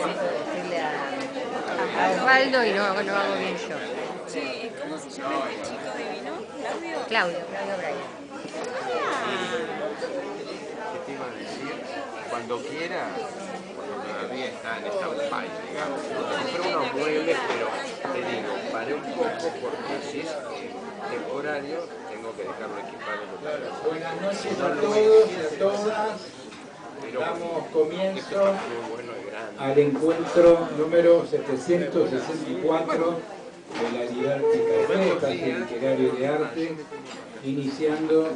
necesito decirle a Osvaldo y no hago bien yo. Che, ¿cómo se llama este chico divino? ¿Claudio? Claudio Braille. ¿Qué te iba a decir? Cuando quiera, todavía está en stand-by, digamos. Compré unos muebles, pero te digo, paré un poco porque si es temporario, tengo que dejarlo equipado. Buenas noches a todos y a todas. Damos comienzo al encuentro número 764 de la Didáctica Café, Espacio Literario de Arte, iniciando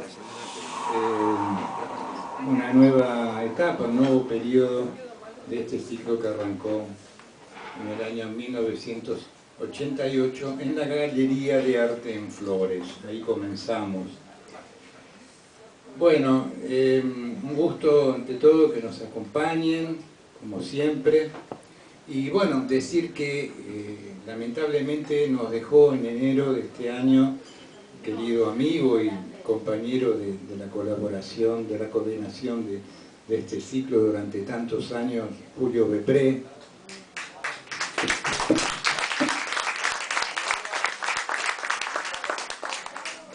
una nueva etapa, un nuevo periodo de este ciclo que arrancó en el año 1988 en la Galería de Arte en Flores. Ahí comenzamos. Bueno, un gusto ante todo que nos acompañen, como siempre. Y bueno, decir que lamentablemente nos dejó en enero de este año, querido amigo y compañero de la colaboración, de la coordinación de este ciclo durante tantos años, Julio Bepré.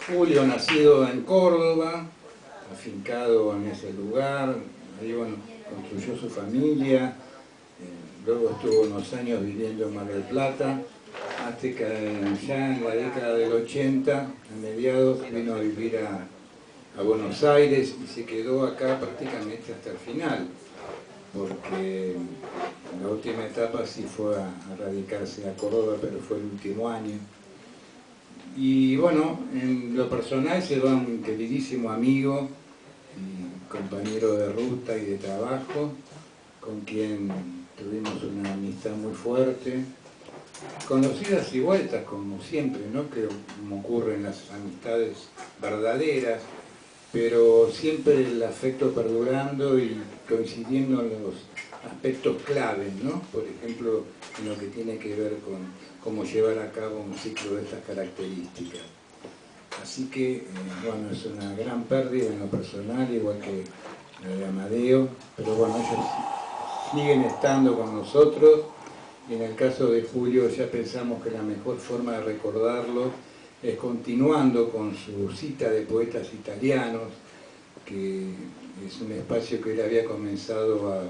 Julio, nacido en Córdoba, afincado en ese lugar, ahí bueno, construyó su familia, luego estuvo unos años viviendo en Mar del Plata, hasta que ya en la década del 80, a mediados, vino a vivir a Buenos Aires y se quedó acá prácticamente hasta el final, porque en la última etapa sí fue a radicarse a Córdoba, pero fue el último año. Y bueno, en lo personal se va un queridísimo amigo y compañero de ruta y de trabajo, con quien tuvimos una amistad muy fuerte, conocidas y vueltas como siempre, ¿no? Que como ocurre en las amistades verdaderas, pero siempre el afecto perdurando y coincidiendo en los aspectos claves, ¿no? Por ejemplo, en lo que tiene que ver con cómo llevar a cabo un ciclo de estas características. Así que, bueno, es una gran pérdida en lo personal, igual que la de Amadeo, pero bueno, ellos siguen estando con nosotros, y en el caso de Julio ya pensamos que la mejor forma de recordarlo es continuando con su cita de poetas italianos, que es un espacio que él había comenzado a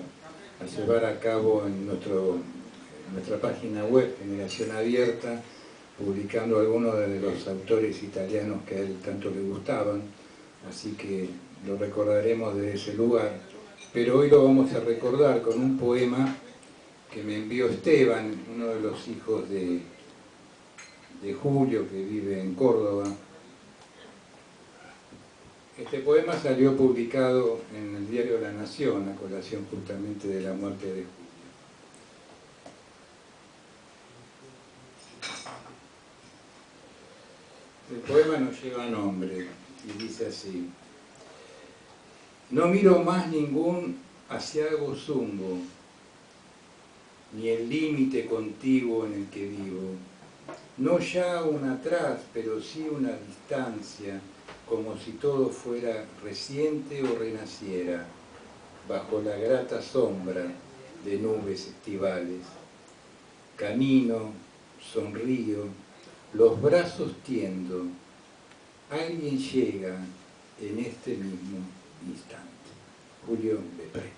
llevar a cabo en nuestra página web, Generación Abierta, publicando algunos de los autores italianos que a él tanto le gustaban, así que lo recordaremos de ese lugar. Pero hoy lo vamos a recordar con un poema que me envió Esteban, uno de los hijos de Julio, que vive en Córdoba. Este poema salió publicado en el diario La Nación, a colación justamente de la muerte de Julio. El poema no lleva nombre y dice así: no miro más ningún aciago zumbo, ni el límite contiguo en el que vivo, no ya un atrás, pero sí una distancia, como si todo fuera reciente o renaciera, bajo la grata sombra de nubes estivales. Camino, sonrío, los brazos tiendo, alguien llega en este mismo instante. Julio Bepré.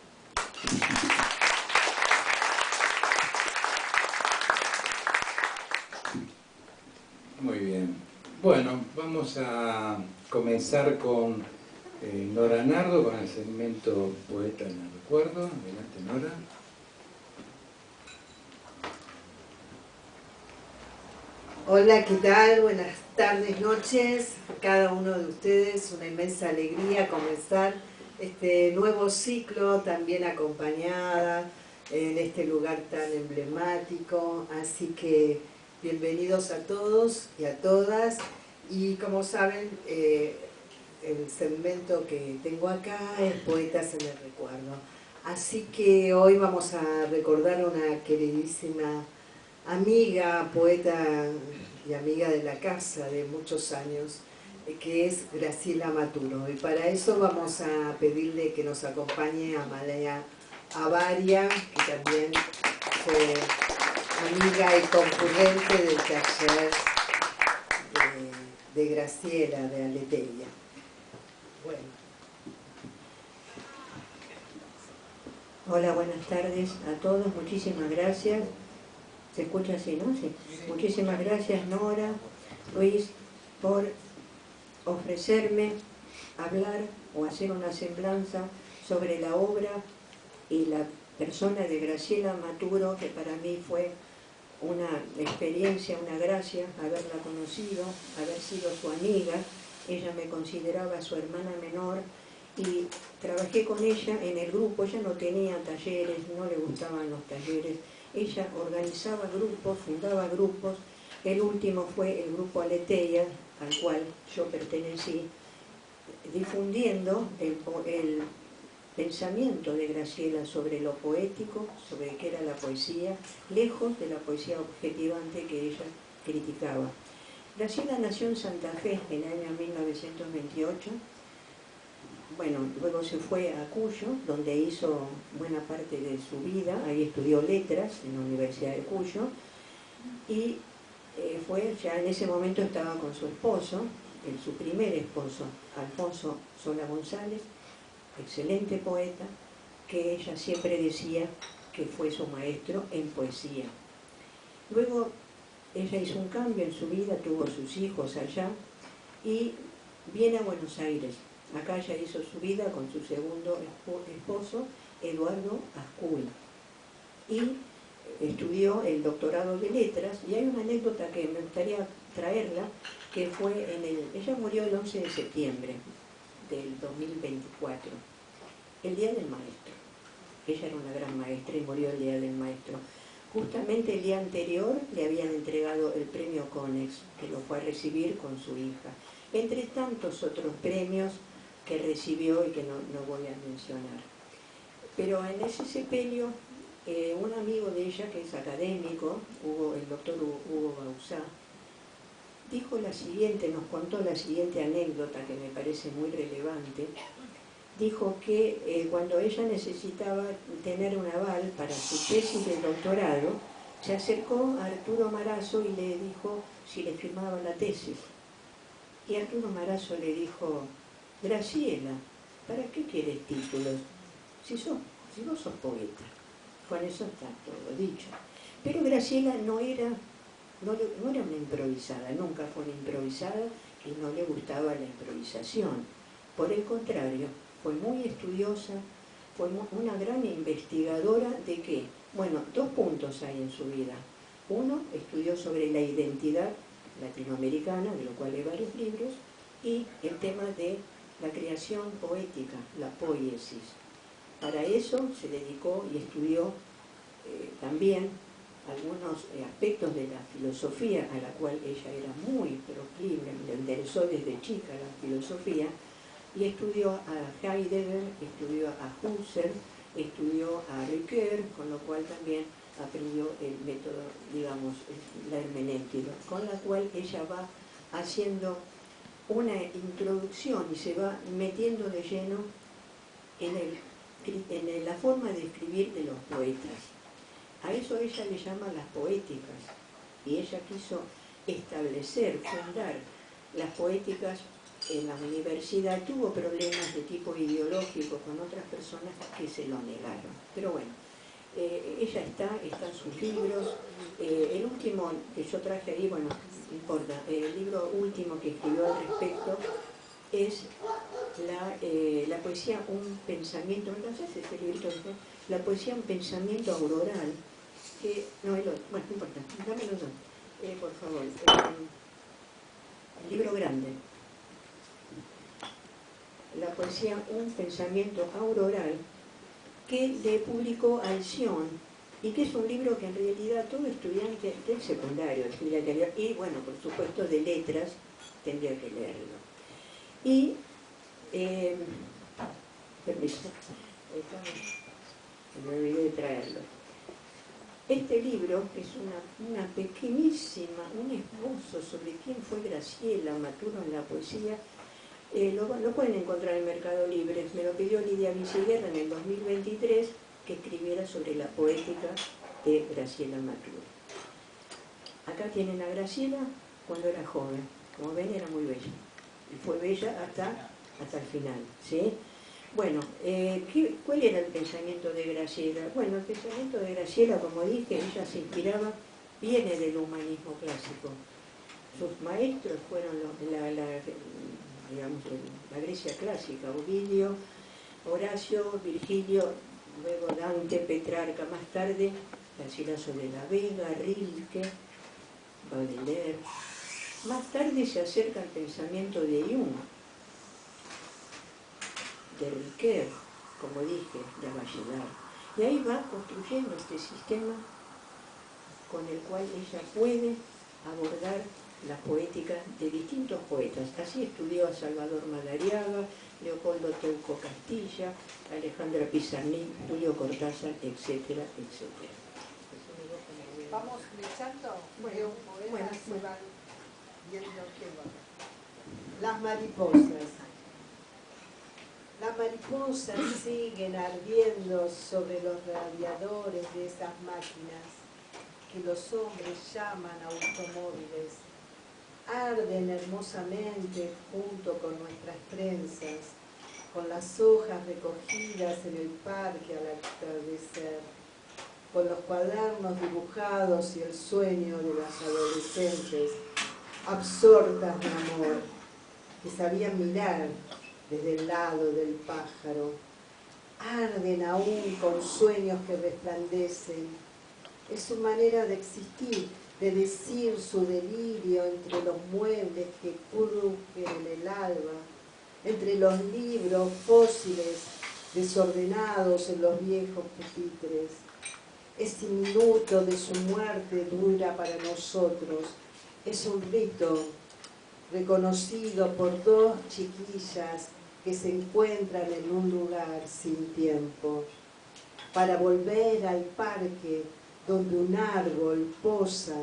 Muy bien. Bueno, vamos a comenzar con Nora Nardo, con el segmento Poeta en el Recuerdo. Adelante, Nora. Hola, ¿qué tal? Buenas tardes, noches. A cada uno de ustedes una inmensa alegría comenzar este nuevo ciclo, también acompañada en este lugar tan emblemático. Así que bienvenidos a todos y a todas. Y como saben, el segmento que tengo acá es Poetas en el Recuerdo. Así que hoy vamos a recordar a una queridísima amiga, poeta y amiga de la casa de muchos años, que es Graciela Maturo. Y para eso vamos a pedirle que nos acompañe a Malea Avaria, que también amiga y concurrente del taller de Graciela, de Aleteia. Bueno. Hola, buenas tardes a todos, muchísimas gracias. ¿Se escucha así, no? Sí. Muchísimas gracias, Nora, Luis, por ofrecerme hablar o hacer una semblanza sobre la obra y la persona de Graciela Maturo, que para mí fue una experiencia, una gracia haberla conocido, haber sido su amiga. Ella me consideraba su hermana menor y trabajé con ella en el grupo. Ella no tenía talleres, no le gustaban los talleres. Ella organizaba grupos, fundaba grupos. El último fue el grupo Aleteia, al cual yo pertenecí, difundiendo el pensamiento de Graciela sobre lo poético, sobre qué era la poesía, lejos de la poesía objetivante que ella criticaba. Graciela nació en Santa Fe en el año 1928. Bueno, luego se fue a Cuyo, donde hizo buena parte de su vida. Ahí estudió letras en la Universidad de Cuyo y ya en ese momento estaba con su esposo, su primer esposo, Alfonso Sola González, excelente poeta, que ella siempre decía que fue su maestro en poesía. Luego ella hizo un cambio en su vida, tuvo sus hijos allá y viene a Buenos Aires. Acá ella hizo su vida con su segundo esposo, Eduardo Ascuy, y estudió el doctorado de letras. Y hay una anécdota que me gustaría traerla, que fue ella murió el 11 de septiembre del 2024, el Día del Maestro. Ella era una gran maestra y murió el Día del Maestro. Justamente el día anterior le habían entregado el premio Conex, que lo fue a recibir con su hija, entre tantos otros premios que recibió y que no voy a mencionar. Pero en ese sepelio, un amigo de ella, que es académico, el doctor Hugo Bauzá, dijo la siguiente, nos contó la siguiente anécdota que me parece muy relevante. Dijo que cuando ella necesitaba tener un aval para su tesis de doctorado, se acercó a Arturo Marazo y le dijo si le firmaba la tesis. Y Arturo Marazo le dijo: Graciela, ¿para qué quieres títulos? Si vos sos poeta. Con eso está todo dicho. Pero Graciela no era una improvisada, nunca fue una improvisada y no le gustaba la improvisación. Por el contrario, fue muy estudiosa, fue una gran investigadora de qué. Bueno, dos puntos hay en su vida. Uno, estudió sobre la identidad latinoamericana, de lo cual hay varios libros, y el tema de la creación poética, la poiesis. Para eso se dedicó y estudió también algunos aspectos de la filosofía, a la cual ella era muy proclive, le interesó desde chica la filosofía, y estudió a Heidegger, estudió a Husserl, estudió a Ricoeur, con lo cual también aprendió el método, digamos, la hermenéutica, con la cual ella va haciendo una introducción y se va metiendo de lleno en la forma de escribir de los poetas. A eso ella le llama las poéticas, y ella quiso establecer, fundar las poéticas en la universidad. Tuvo problemas de tipo ideológico con otras personas que se lo negaron, pero bueno, ella están sus libros. El último que yo traje ahí, bueno, no importa, el libro último que escribió al respecto es la poesía, un pensamiento, no sé si es el libro, la poesía, un pensamiento auroral, que, no, el otro, bueno, no importa, dámelo yo, por favor, el libro grande, la poesía, un pensamiento auroral, que le publicó Alción, y que es un libro que en realidad todo estudiante del secundario tendría que leer, y bueno, por supuesto de letras tendría que leerlo. Y, permiso, me olvidé de traerlo. Este libro es una pequeñísima, un esbozo sobre quién fue Graciela Maturo en la poesía. Lo pueden encontrar en Mercado Libre. Me lo pidió Lidia Viciguerra en el 2023, que escribiera sobre la poética de Graciela Maturo. Acá tienen a Graciela cuando era joven. Como ven, era muy bella. Y fue bella hasta el final, ¿sí? Bueno, ¿cuál era el pensamiento de Graciela? Bueno, el pensamiento de Graciela, como dije, ella se inspiraba, viene del humanismo clásico. Sus maestros fueron la Grecia clásica, Ovidio, Horacio, Virgilio, luego Dante, Petrarca, más tarde Garcilaso de la Vega, Rilke, Baudelaire. Más tarde se acerca al pensamiento de Jung, de Riquet, como dije, de Bachelard. Y ahí va construyendo este sistema con el cual ella puede abordar la poética de distintos poetas. Así estudió a Salvador Madariaga, Leopoldo Teuco Castilla, Alejandra Pizarnik, Julio Cortázar, etcétera, etcétera. Vamos leyendo Bueno, un poema, bueno. se van viendo qué va. Las mariposas. Las mariposas siguen ardiendo sobre los radiadores de esas máquinas que los hombres llaman automóviles. Arden hermosamente junto con nuestras trenzas, con las hojas recogidas en el parque al atardecer, con los cuadernos dibujados y el sueño de las adolescentes, absortas de amor, que sabían mirar desde el lado del pájaro. Arden aún con sueños que resplandecen. Es su manera de existir, de decir su delirio entre los muebles que crujen en el alba, entre los libros fósiles desordenados en los viejos pupitres. Ese minuto de su muerte dura para nosotros. Es un rito reconocido por dos chiquillas que se encuentran en un lugar sin tiempo, para volver al parque donde un árbol posa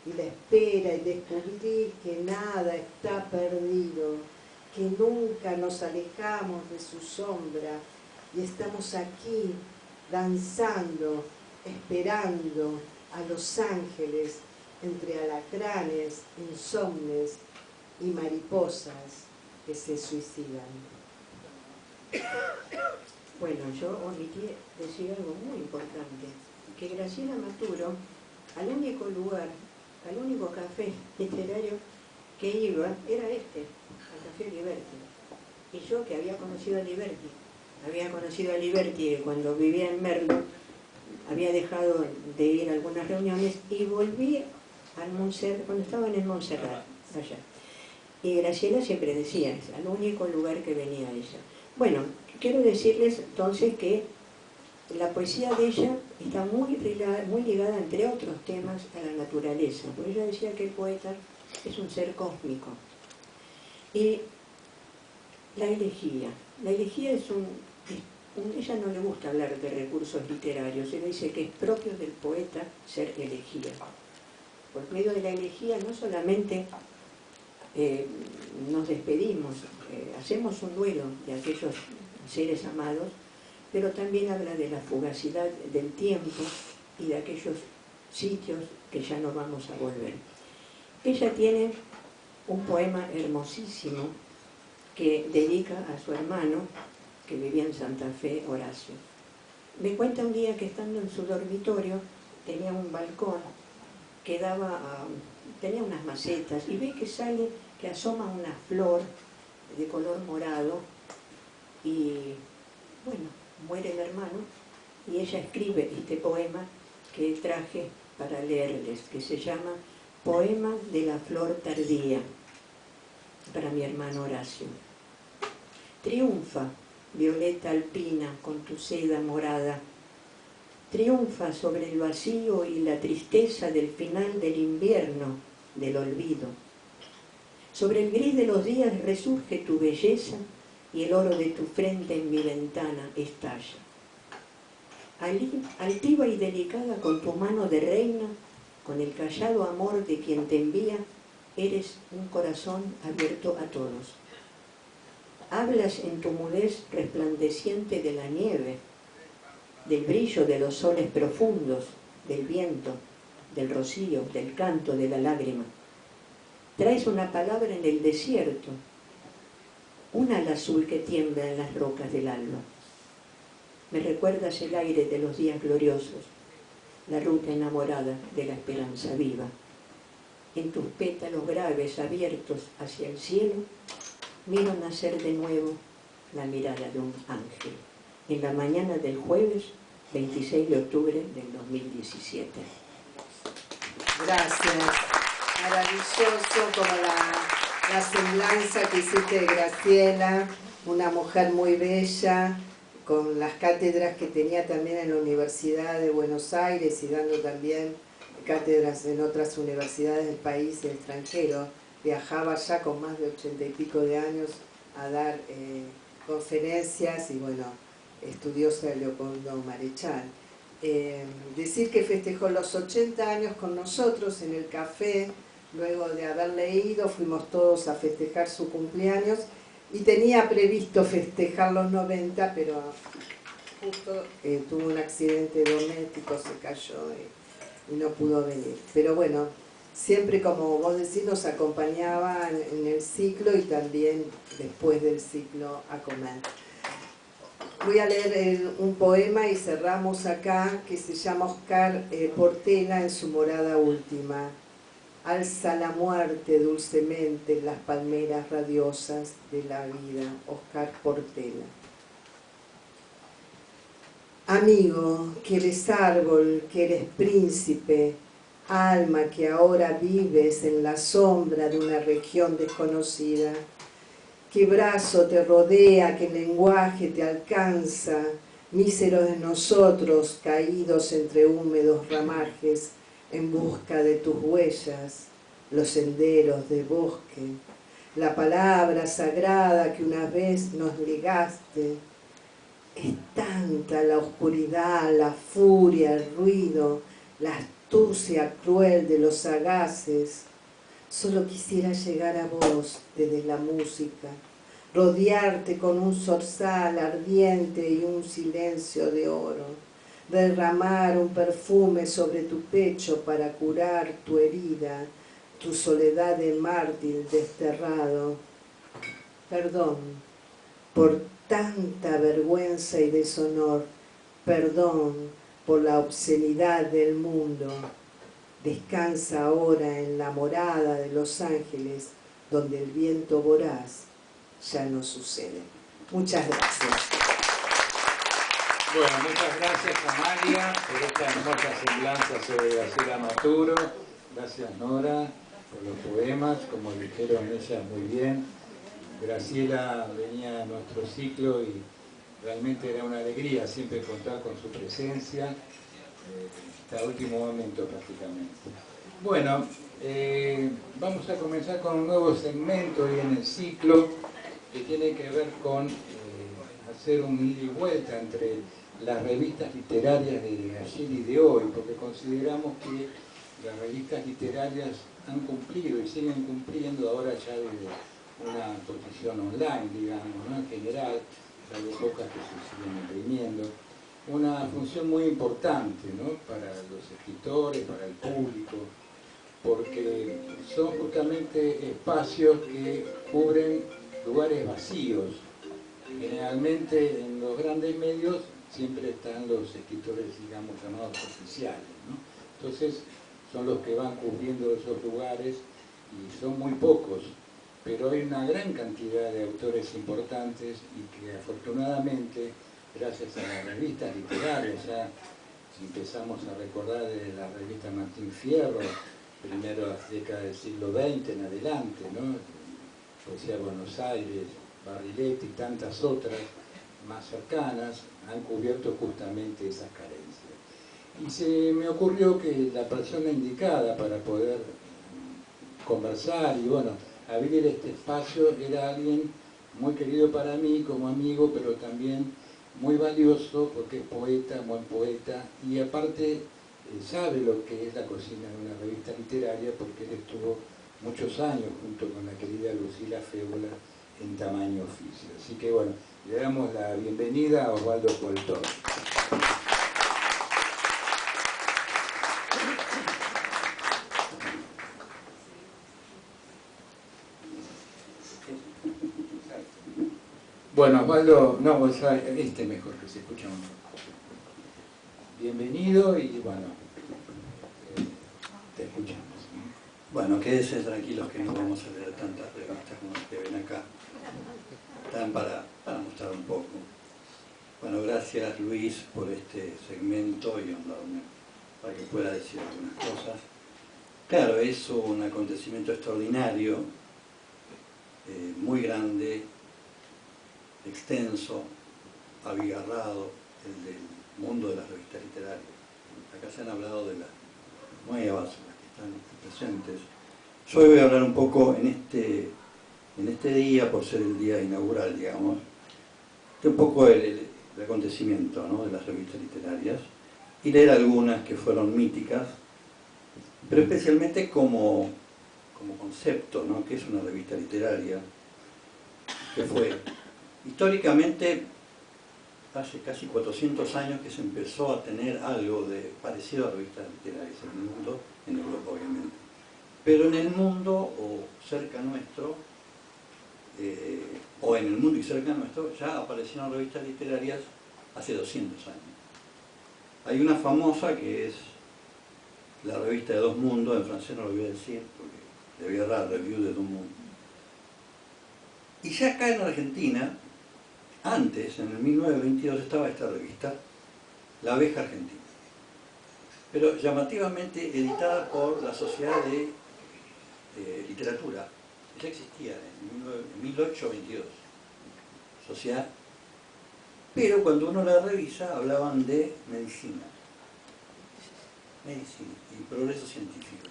y la espera y descubrir que nada está perdido, que nunca nos alejamos de su sombra y estamos aquí danzando, esperando a los ángeles entre alacranes, insomnes y mariposas que se suicidan. Bueno, yo omití decir algo muy importante, que Graciela Maturo, al único lugar, al único café literario que iba, era este, al Café Liberty. Y yo, que había conocido a Liberty cuando vivía en Merlo, había dejado de ir a algunas reuniones y volví al Montserrat, cuando estaba en el Montserrat, allá. Y Graciela siempre decía, es al único lugar que venía ella. Bueno, quiero decirles entonces que la poesía de ella está muy ligada, entre otros temas, a la naturaleza. Porque ella decía que el poeta es un ser cósmico. Y la elegía es ella no le gusta hablar de recursos literarios, ella dice que es propio del poeta ser elegía. Por medio de la elegía no solamente nos despedimos, hacemos un duelo de aquellos seres amados, pero también habla de la fugacidad del tiempo y de aquellos sitios que ya no vamos a volver. Ella tiene un poema hermosísimo que dedica a su hermano, que vivía en Santa Fe, Horacio. Me cuenta un día que estando en su dormitorio, tenía un balcón que tenía unas macetas, y ve que asoma una flor de color morado, y bueno, muere el hermano, y ella escribe este poema que traje para leerles, que se llama Poema de la flor tardía, para mi hermano Horacio. Triunfa, violeta alpina, con tu seda morada. Triunfa sobre el vacío y la tristeza del final del invierno, del olvido. Sobre el gris de los días resurge tu belleza y el oro de tu frente en mi ventana estalla. Altiva y delicada con tu mano de reina, con el callado amor de quien te envía, eres un corazón abierto a todos. Hablas en tu mudez resplandeciente de la nieve, del brillo de los soles profundos, del viento, del rocío, del canto, de la lágrima. Traes una palabra en el desierto, un ala azul que tiembla en las rocas del alma. Me recuerdas el aire de los días gloriosos, la ruta enamorada de la esperanza viva. En tus pétalos graves abiertos hacia el cielo, miro nacer de nuevo la mirada de un ángel. En la mañana del jueves 26 de octubre del 2017. Gracias. Maravilloso como la semblanza que hiciste de Graciela, una mujer muy bella, con las cátedras que tenía también en la Universidad de Buenos Aires y dando también cátedras en otras universidades del país y extranjero. Viajaba ya con más de 80 y pico de años a dar conferencias y bueno, estudiosa de Leopoldo Marechal. Decir que festejó los 80 años con nosotros en el café, luego de haber leído, fuimos todos a festejar su cumpleaños y tenía previsto festejar los 90, pero justo tuvo un accidente doméstico, se cayó y no pudo venir. Pero bueno, siempre como vos decís nos acompañaba en el ciclo y también después del ciclo a comer. Voy a leer un poema y cerramos acá, que se llama Oscar Portela en su morada última. Alza la muerte dulcemente en las palmeras radiosas de la vida. Oscar Portela. Amigo, que eres árbol, que eres príncipe, alma que ahora vives en la sombra de una región desconocida. Qué brazo te rodea, qué lenguaje te alcanza, míseros de nosotros caídos entre húmedos ramajes en busca de tus huellas, los senderos de bosque, la palabra sagrada que una vez nos legaste. Es tanta la oscuridad, la furia, el ruido, la astucia cruel de los sagaces. Solo quisiera llegar a vos desde la música, rodearte con un zorzal ardiente y un silencio de oro, derramar un perfume sobre tu pecho para curar tu herida, tu soledad de mártir desterrado. Perdón por tanta vergüenza y deshonor, perdón por la obscenidad del mundo. Descansa ahora en la morada de los ángeles, donde el viento voraz ya no sucede. Muchas gracias. Bueno, muchas gracias Amalia por esta hermosa semblanza sobre Graciela Maturo. Gracias Nora por los poemas, como dijeron ellas muy bien. Graciela venía a nuestro ciclo y realmente era una alegría siempre contar con su presencia. Hasta el último momento prácticamente. Bueno, vamos a comenzar con un nuevo segmento hoy en el ciclo que tiene que ver con hacer un ida y vuelta entre las revistas literarias de ayer y de hoy, porque consideramos que las revistas literarias han cumplido y siguen cumpliendo ahora ya desde una posición online, digamos, ¿no? En general, hay pocas que se siguen imprimiendo, una función muy importante, ¿no? Para los escritores, para el público, porque son justamente espacios que cubren lugares vacíos. Generalmente en los grandes medios siempre están los escritores, digamos, llamados oficiales, ¿no? Entonces son los que van cubriendo esos lugares y son muy pocos, pero hay una gran cantidad de autores importantes y que afortunadamente, gracias a las revistas literarias, ya empezamos a recordar de la revista Martín Fierro, primero a las décadas del siglo XX en adelante, ¿no? Poesía de Buenos Aires, Barriletti y tantas otras más cercanas han cubierto justamente esas carencias. Y se me ocurrió que la persona indicada para poder conversar y bueno, abrir este espacio era alguien muy querido para mí como amigo, pero también muy valioso porque es poeta, buen poeta, y aparte sabe lo que es la cocina de una revista literaria porque él estuvo muchos años junto con la querida Lucila Fébula en Tamaño Oficio. Así que bueno, le damos la bienvenida a Osvaldo Coltón. Bueno, Osvaldo, no, este mejor que se escucha mejor. Bienvenido y bueno, te escuchamos. Bueno, quédense tranquilos que no vamos a leer tantas revistas como las que ven acá. Están para mostrar un poco. Bueno, gracias Luis por este segmento y honrarme para que pueda decir algunas cosas. Claro, es un acontecimiento extraordinario, muy grande, extenso, abigarrado, el del mundo de las revistas literarias. Acá se han hablado de las nuevas, las que están presentes. Yo hoy voy a hablar un poco en este día, por ser el día inaugural, digamos, de un poco el acontecimiento, ¿no?, de las revistas literarias, y leer algunas que fueron míticas, pero especialmente como concepto, ¿no?, que es una revista literaria, que fue históricamente hace casi 400 años que se empezó a tener algo de parecido a revistas literarias en el mundo, en Europa obviamente, pero en el mundo o cerca nuestro, o en el mundo y cerca nuestro, ya aparecieron revistas literarias hace 200 años. Hay una famosa que es la revista de Dos Mundos, en francés no lo voy a decir porque le voy a dar review de Dos Mundos. Y ya acá en Argentina, antes, en el 1922, estaba esta revista, La Abeja Argentina, pero llamativamente editada por la Sociedad de Literatura. Ya existía en 1822, sociedad, pero cuando uno la revisa hablaban de medicina y progreso científico,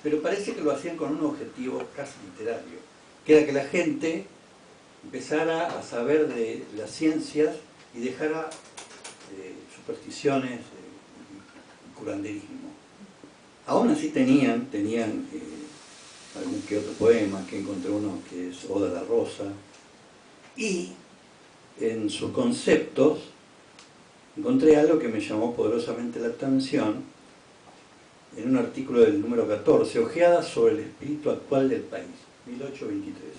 pero parece que lo hacían con un objetivo casi literario, que era que la gente empezara a saber de las ciencias y dejara supersticiones y curanderismo. Aún así tenían algún que otro poema, que encontré uno que es Oda a la Rosa, y en sus conceptos encontré algo que me llamó poderosamente la atención en un artículo del número 14, Ojeadas sobre el espíritu actual del país, 1823.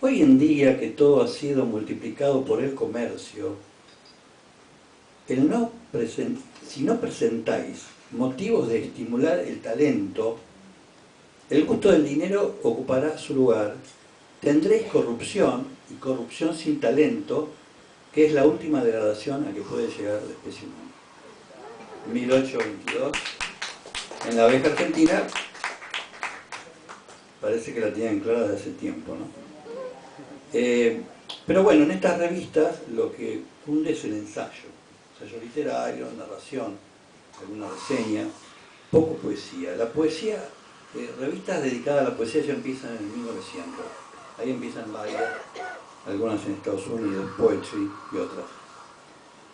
Hoy en día que todo ha sido multiplicado por el comercio, si no presentáis motivos de estimular el talento, el gusto del dinero ocupará su lugar. Tendréis corrupción, y corrupción sin talento, que es la última degradación a que puede llegar la especie humana. 1822, en La Abeja Argentina, parece que la tienen clara desde hace tiempo, ¿no? Pero bueno, en estas revistas lo que funde es el ensayo literario, narración, alguna reseña, poco poesía. La poesía, revistas dedicadas a la poesía ya empiezan en el 1900. Ahí empiezan varias, algunas en Estados Unidos, Poetry y otras.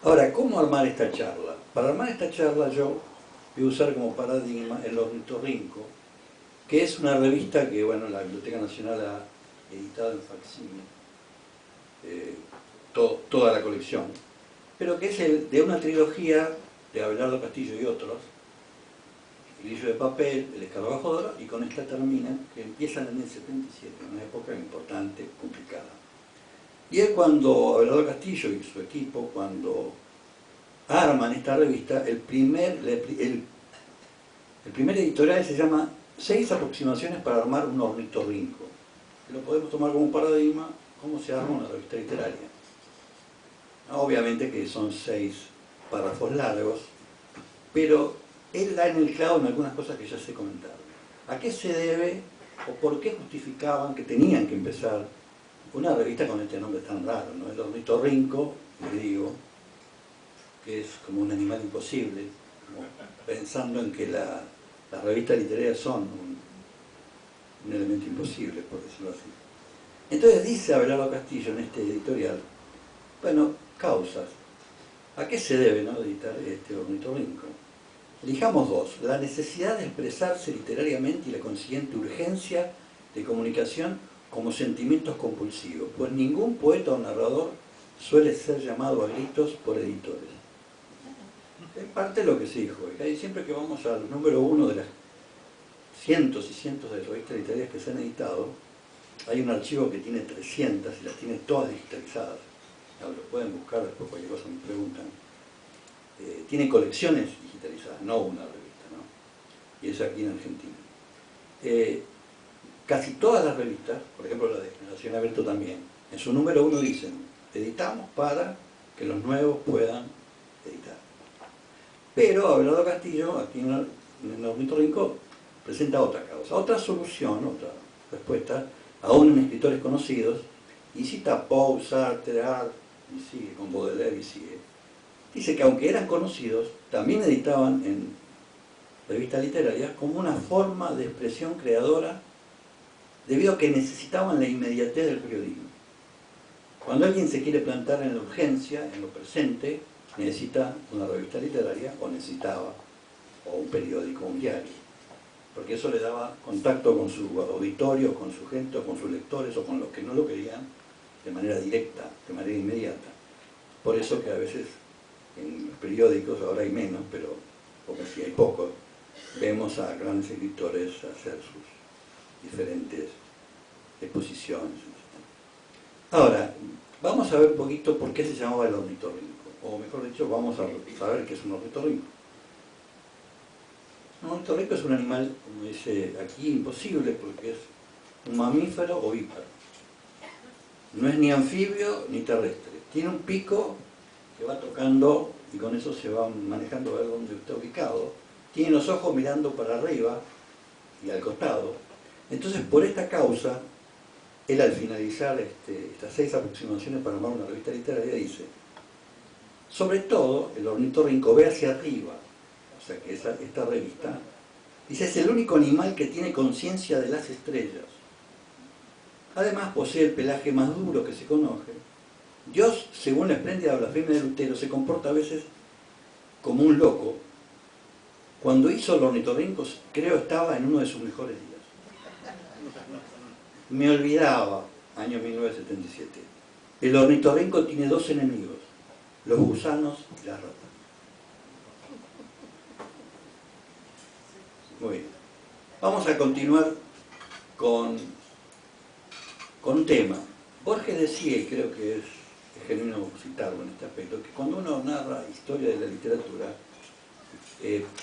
Ahora, ¿cómo armar esta charla? Para armar esta charla yo voy a usar como paradigma El Ornitorrinco, que es una revista que, bueno, la Biblioteca Nacional ha editado en facsímil, toda la colección, pero que es de una trilogía de Abelardo Castillo y otros, El Grillo de Papel, El Escarabajo de Oro, y con esta terminan, que empiezan en el 77, una época importante, complicada. Y es cuando Abelardo Castillo y su equipo, cuando arman esta revista, el primer editorial se llama 6 aproximaciones para armar un ornitorrinco, que lo podemos tomar como un paradigma, cómo se arma una revista literaria. Obviamente que son 6 párrafos largos, pero él da en el clavo en algunas cosas que ya se comentaron. ¿A qué se debe o por qué justificaban que tenían que empezar una revista con este nombre tan raro, ¿no? El Ornitorrinco, le digo, que es como un animal imposible, como pensando en que las revistas literarias son un elemento imposible, por decirlo así. Entonces dice Abelardo Castillo en este editorial, bueno, causas. ¿A qué se debe, no, editar este Ornitorrinco? Elijamos 2. La necesidad de expresarse literariamente y la consiguiente urgencia de comunicación como sentimientos compulsivos, pues ningún poeta o narrador suele ser llamado a gritos por editores. Es parte de lo que se dijo. Y siempre que vamos al número 1 de las cientos y cientos de revistas literarias que se han editado, hay un archivo que tiene 300 y las tiene todas digitalizadas. Lo pueden buscar después, cualquier cosa me preguntan. Tiene colecciones digitalizadas, no una revista, ¿no? Y es aquí en Argentina. Casi todas las revistas, por ejemplo la de Generación Abierto también, en su número 1 dicen, editamos para que los nuevos puedan editar. Pero Abelardo Castillo, aquí en el Ornitorrinco, presenta otra causa, otra solución, otra respuesta, aún en escritores conocidos, y cita Poe, Sartre, Art, y sigue con Baudelaire y sigue. Dice que aunque eran conocidos, también editaban en revistas literarias como una forma de expresión creadora debido a que necesitaban la inmediatez del periodismo. Cuando alguien se quiere plantar en la urgencia, en lo presente, necesita una revista literaria, o necesitaba, o un periódico, un diario, porque eso le daba contacto con su auditorio, con su gente, o con sus lectores, o con los que no lo querían, de manera directa, de manera inmediata. Por eso que a veces en los periódicos, ahora hay menos, pero porque sí hay pocos, vemos a grandes escritores hacer sus diferentes exposiciones. Ahora, vamos a ver un poquito por qué se llamaba el ornitorrinco, o mejor dicho, vamos a saber qué es un ornitorrinco. Un ornitorrinco es un animal, como dice aquí, imposible, porque es un mamífero ovíparo. No es ni anfibio ni terrestre. Tiene un pico que va tocando y con eso se va manejando a ver dónde está ubicado. Tiene los ojos mirando para arriba y al costado. Entonces, por esta causa, él al finalizar estas 6 aproximaciones para armar una revista literaria dice: sobre todo, el ornitorrinco ve hacia arriba, o sea que esta revista, dice, es el único animal que tiene conciencia de las estrellas. Además, posee el pelaje más duro que se conoce. Dios, según la espléndida blasfemia de Lutero, se comporta a veces como un loco. Cuando hizo el ornitorrinco, creo estaba en uno de sus mejores días. Me olvidaba, año 1977. El ornitorrinco tiene 2 enemigos, los gusanos y las ratas. Muy bien. Vamos a continuar con un tema. Borges decía, y creo que es genuino citarlo en este aspecto, que cuando uno narra historia de la literatura,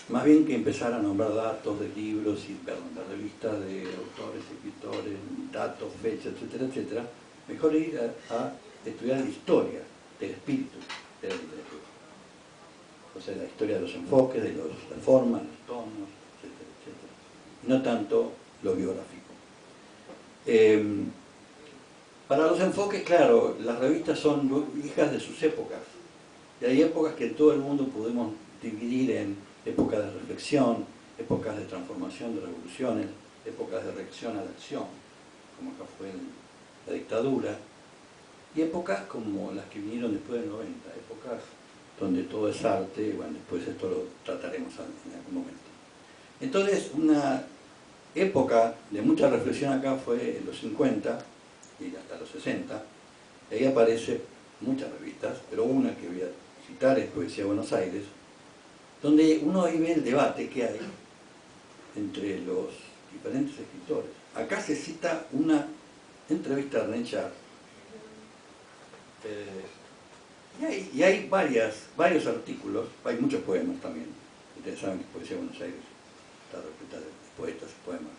más bien que empezar a nombrar datos de libros y de revistas de autores, escritores, datos, fechas, etcétera, etcétera, mejor ir a estudiar la historia del espíritu de la literatura. O sea, la historia de los enfoques, de las formas, los tonos, etcétera, etcétera. Y no tanto lo biográfico. Para los enfoques, claro, las revistas son hijas de sus épocas. Y hay épocas que en todo el mundo podemos dividir en épocas de reflexión, épocas de transformación, de revoluciones, épocas de reacción a la acción, como acá fue la dictadura, y épocas como las que vinieron después del 90, épocas donde todo es arte. Bueno, después esto lo trataremos en algún momento. Entonces, una época de mucha reflexión acá fue en los 50 y hasta los 60, y ahí aparecen muchas revistas, pero una que voy a citar es Poesía de Buenos Aires, donde uno ahí ve el debate que hay entre los diferentes escritores. Acá se cita una entrevista a René Char, y hay varios artículos, hay muchos poemas también. Ustedes saben que Poesía de Buenos Aires está repleta de poetas y poemas.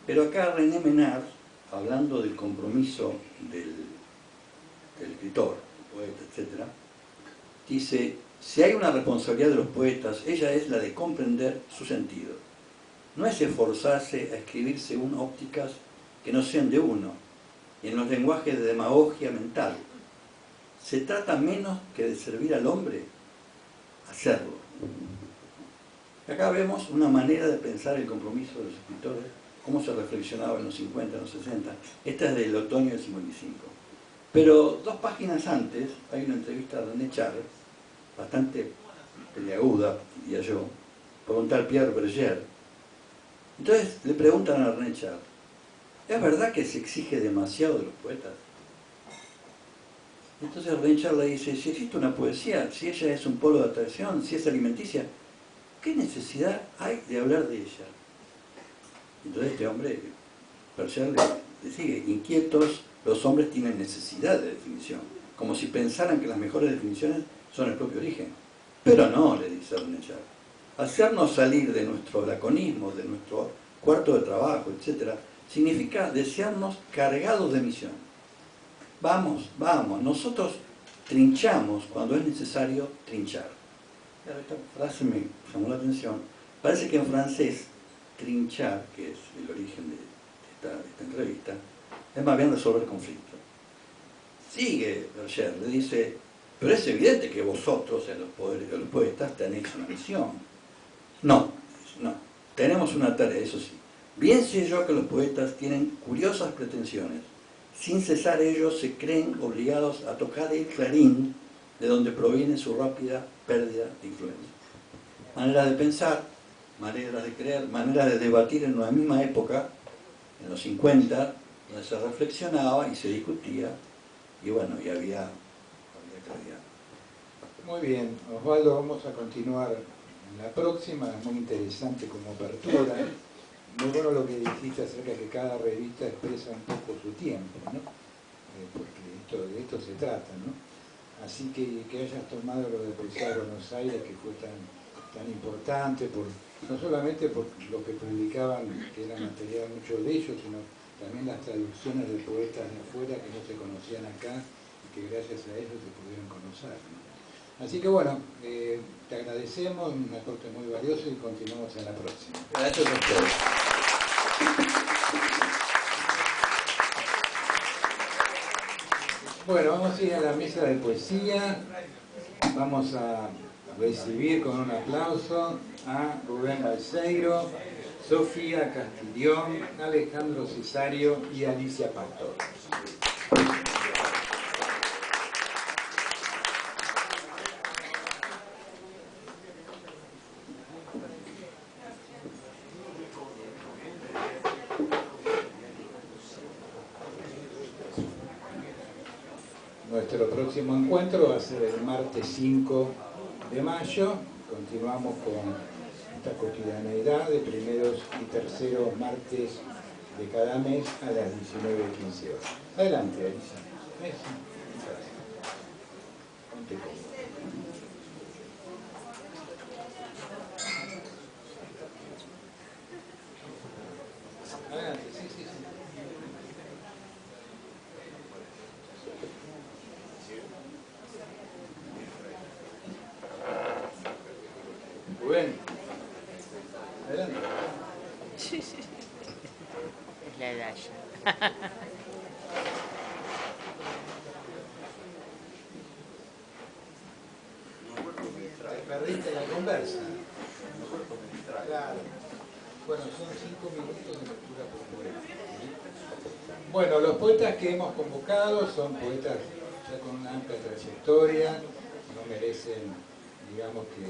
Pero acá René Menard, hablando del compromiso del escritor, del poeta, etc., dice: si hay una responsabilidad de los poetas, ella es la de comprender su sentido. No es esforzarse a escribir según ópticas que no sean de uno, y en los lenguajes de demagogia mental. Se trata menos que de servir al hombre, hacerlo. Acá vemos una manera de pensar el compromiso de los escritores, cómo se reflexionaba en los 50, en los 60. Esta es del otoño del 55. Pero 2 páginas antes hay una entrevista a René Char, bastante peleaguda, diría yo, por un tal Pierre Berger. Entonces le preguntan a René Char: ¿es verdad que se exige demasiado de los poetas? Entonces René Char le dice: si existe una poesía, si ella es un polo de atracción, si es alimenticia, ¿qué necesidad hay de hablar de ella? Entonces este hombre, Berger, sigue, inquietos, los hombres tienen necesidad de definición, como si pensaran que las mejores definiciones son el propio origen. Pero no, le dice René Char. Hacernos salir de nuestro laconismo, de nuestro cuarto de trabajo, etc., significa desearnos cargados de misión. Vamos, vamos, nosotros trinchamos cuando es necesario trinchar. Esta frase me llamó la atención. Parece que en francés, trinchar, que es el origen de esta entrevista, es más bien resolver conflictos. Sigue Berger, le dice, pero es evidente que vosotros, los poetas, tenéis una misión. No, no, tenemos una tarea, eso sí. Bien sé yo que los poetas tienen curiosas pretensiones. Sin cesar ellos se creen obligados a tocar el clarín de donde proviene su rápida pérdida de influencia. Maneras de pensar, maneras de creer, maneras de debatir en una misma época, en los 50, donde se reflexionaba y se discutía, y bueno, y había claridad. Muy bien, Osvaldo, vamos a continuar en la próxima, es muy interesante como apertura. Muy bueno lo que dijiste acerca de que cada revista expresa un poco su tiempo, ¿no? Porque de esto se trata, ¿no? Así que hayas tomado lo de Poesía de Buenos Aires, que fue tan importante, no solamente por lo que publicaban, que era material mucho de ellos, sino también las traducciones de poetas de afuera que no se conocían acá y que gracias a ellos se pudieron conocer, ¿no? Así que bueno, te agradecemos, un aporte muy valioso y continuamos en la próxima. Gracias a ustedes. Bueno, vamos a ir a la mesa de poesía. Vamos a recibir con un aplauso a Rubén Balseiro, Sofía Castillón, Alejandro Cesario y Alicia Pastor. Nuestro próximo encuentro va a ser el martes 5 de mayo. Continuamos con esta cotidianeidad de primeros y terceros martes de cada mes a las 19:15 horas. Adelante, Elisa. Ponte cómodo. Adelante, sí, sí, sí. Rubén, adelante. Es la edad ya. Te perdiste la conversa. Claro. Bueno, son 5 minutos de lectura por poeta. Bueno, los poetas que hemos convocado son poetas ya con una amplia trayectoria, no merecen, digamos que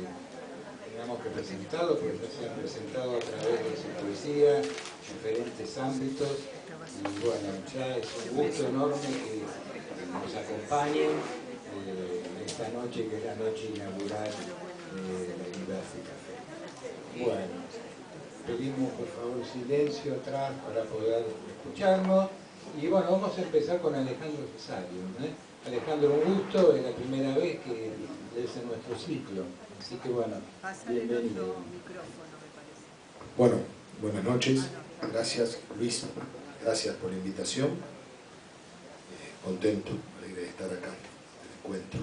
tengamos que presentarlos, porque ya se han presentado a través de su poesía, diferentes ámbitos, y bueno, ya es un gusto enorme que nos acompañen esta noche, que es la noche inaugural de Liberty Café. Bueno, pedimos por favor silencio atrás para poder escucharnos, y bueno, vamos a empezar con Alejandro Cesario, ¿eh? Alejandro, un gusto, es la primera vez que es en nuestro ciclo, así que bueno, bienvenido. Bueno, buenas noches, gracias Luis, gracias por la invitación, contento, alegre de estar acá, en el encuentro.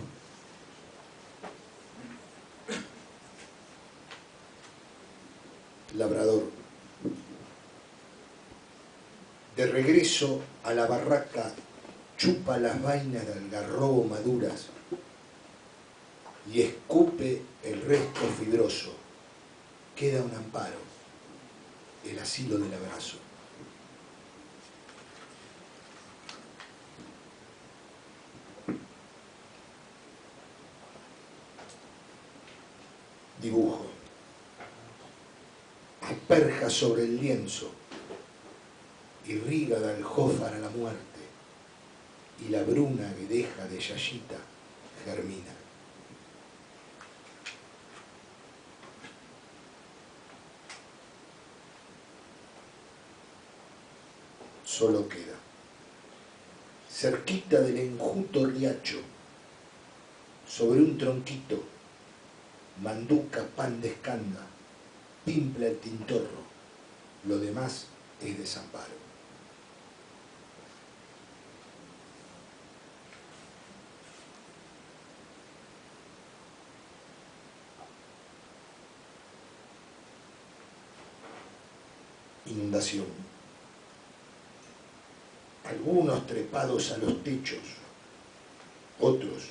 Labrador. De regreso a la barraca, chupa las vainas de algarrobo maduras y escupe el resto fibroso. Queda un amparo, el asilo del abrazo. Dibujo. Asperja sobre el lienzo, irriga de aljófar a la muerte, y la bruna que deja de yayita germina. Solo queda cerquita del enjuto riacho, sobre un tronquito, manduca, pan de escanda, pimpla el tintorro, lo demás es desamparo. Inundación. Algunos trepados a los techos, otros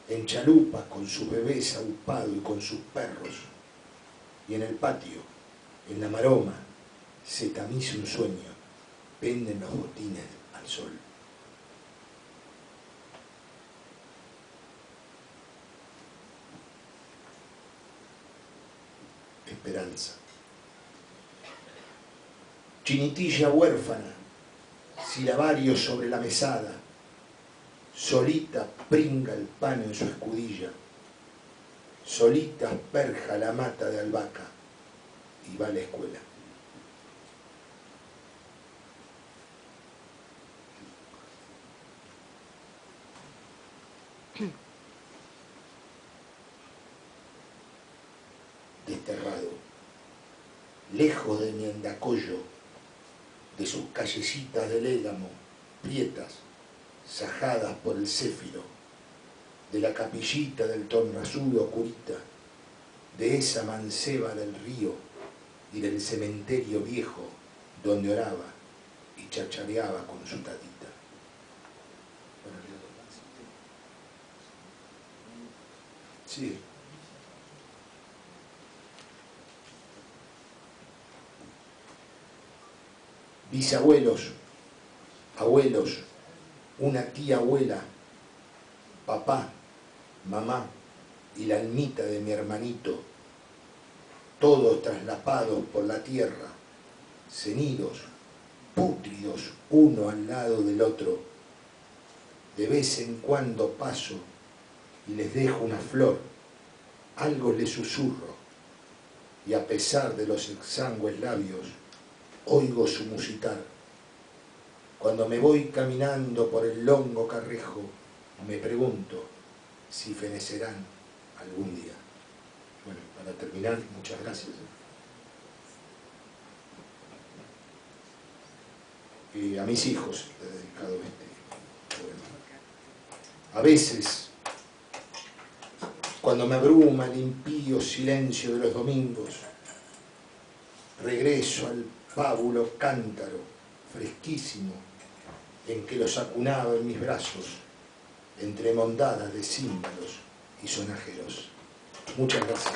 en chalupas con sus bebés aupados y con sus perros. Y en el patio, en la maroma, se tamiza un sueño, penden los botines al sol. Esperanza. Chinitilla huérfana, silabario sobre la mesada, solita pringa el pan en su escudilla, solita asperja la mata de albahaca y va a la escuela. Desterrado, lejos de mi andacollo, de sus callecitas de légamo, prietas, sajadas por el céfiro, de la capillita del tornasudo curita, de esa manceba del río y del cementerio viejo donde oraba y chachareaba con su tatita. Sí. Bisabuelos, abuelos, una tía abuela, papá, mamá y la almita de mi hermanito, todos traslapados por la tierra, cenidos, pútridos, uno al lado del otro. De vez en cuando paso y les dejo una flor, algo les susurro, y a pesar de los exangües labios, oigo su musitar. Cuando me voy caminando por el longo carrejo, me pregunto si fenecerán algún día. Bueno, para terminar, muchas gracias. A mis hijos he dedicado este poema. A veces, cuando me abruma el impío silencio de los domingos, regreso al pábulo cántaro, fresquísimo, en que los acunaba en mis brazos, entre mondadas de címbalos y sonajeros. Muchas gracias.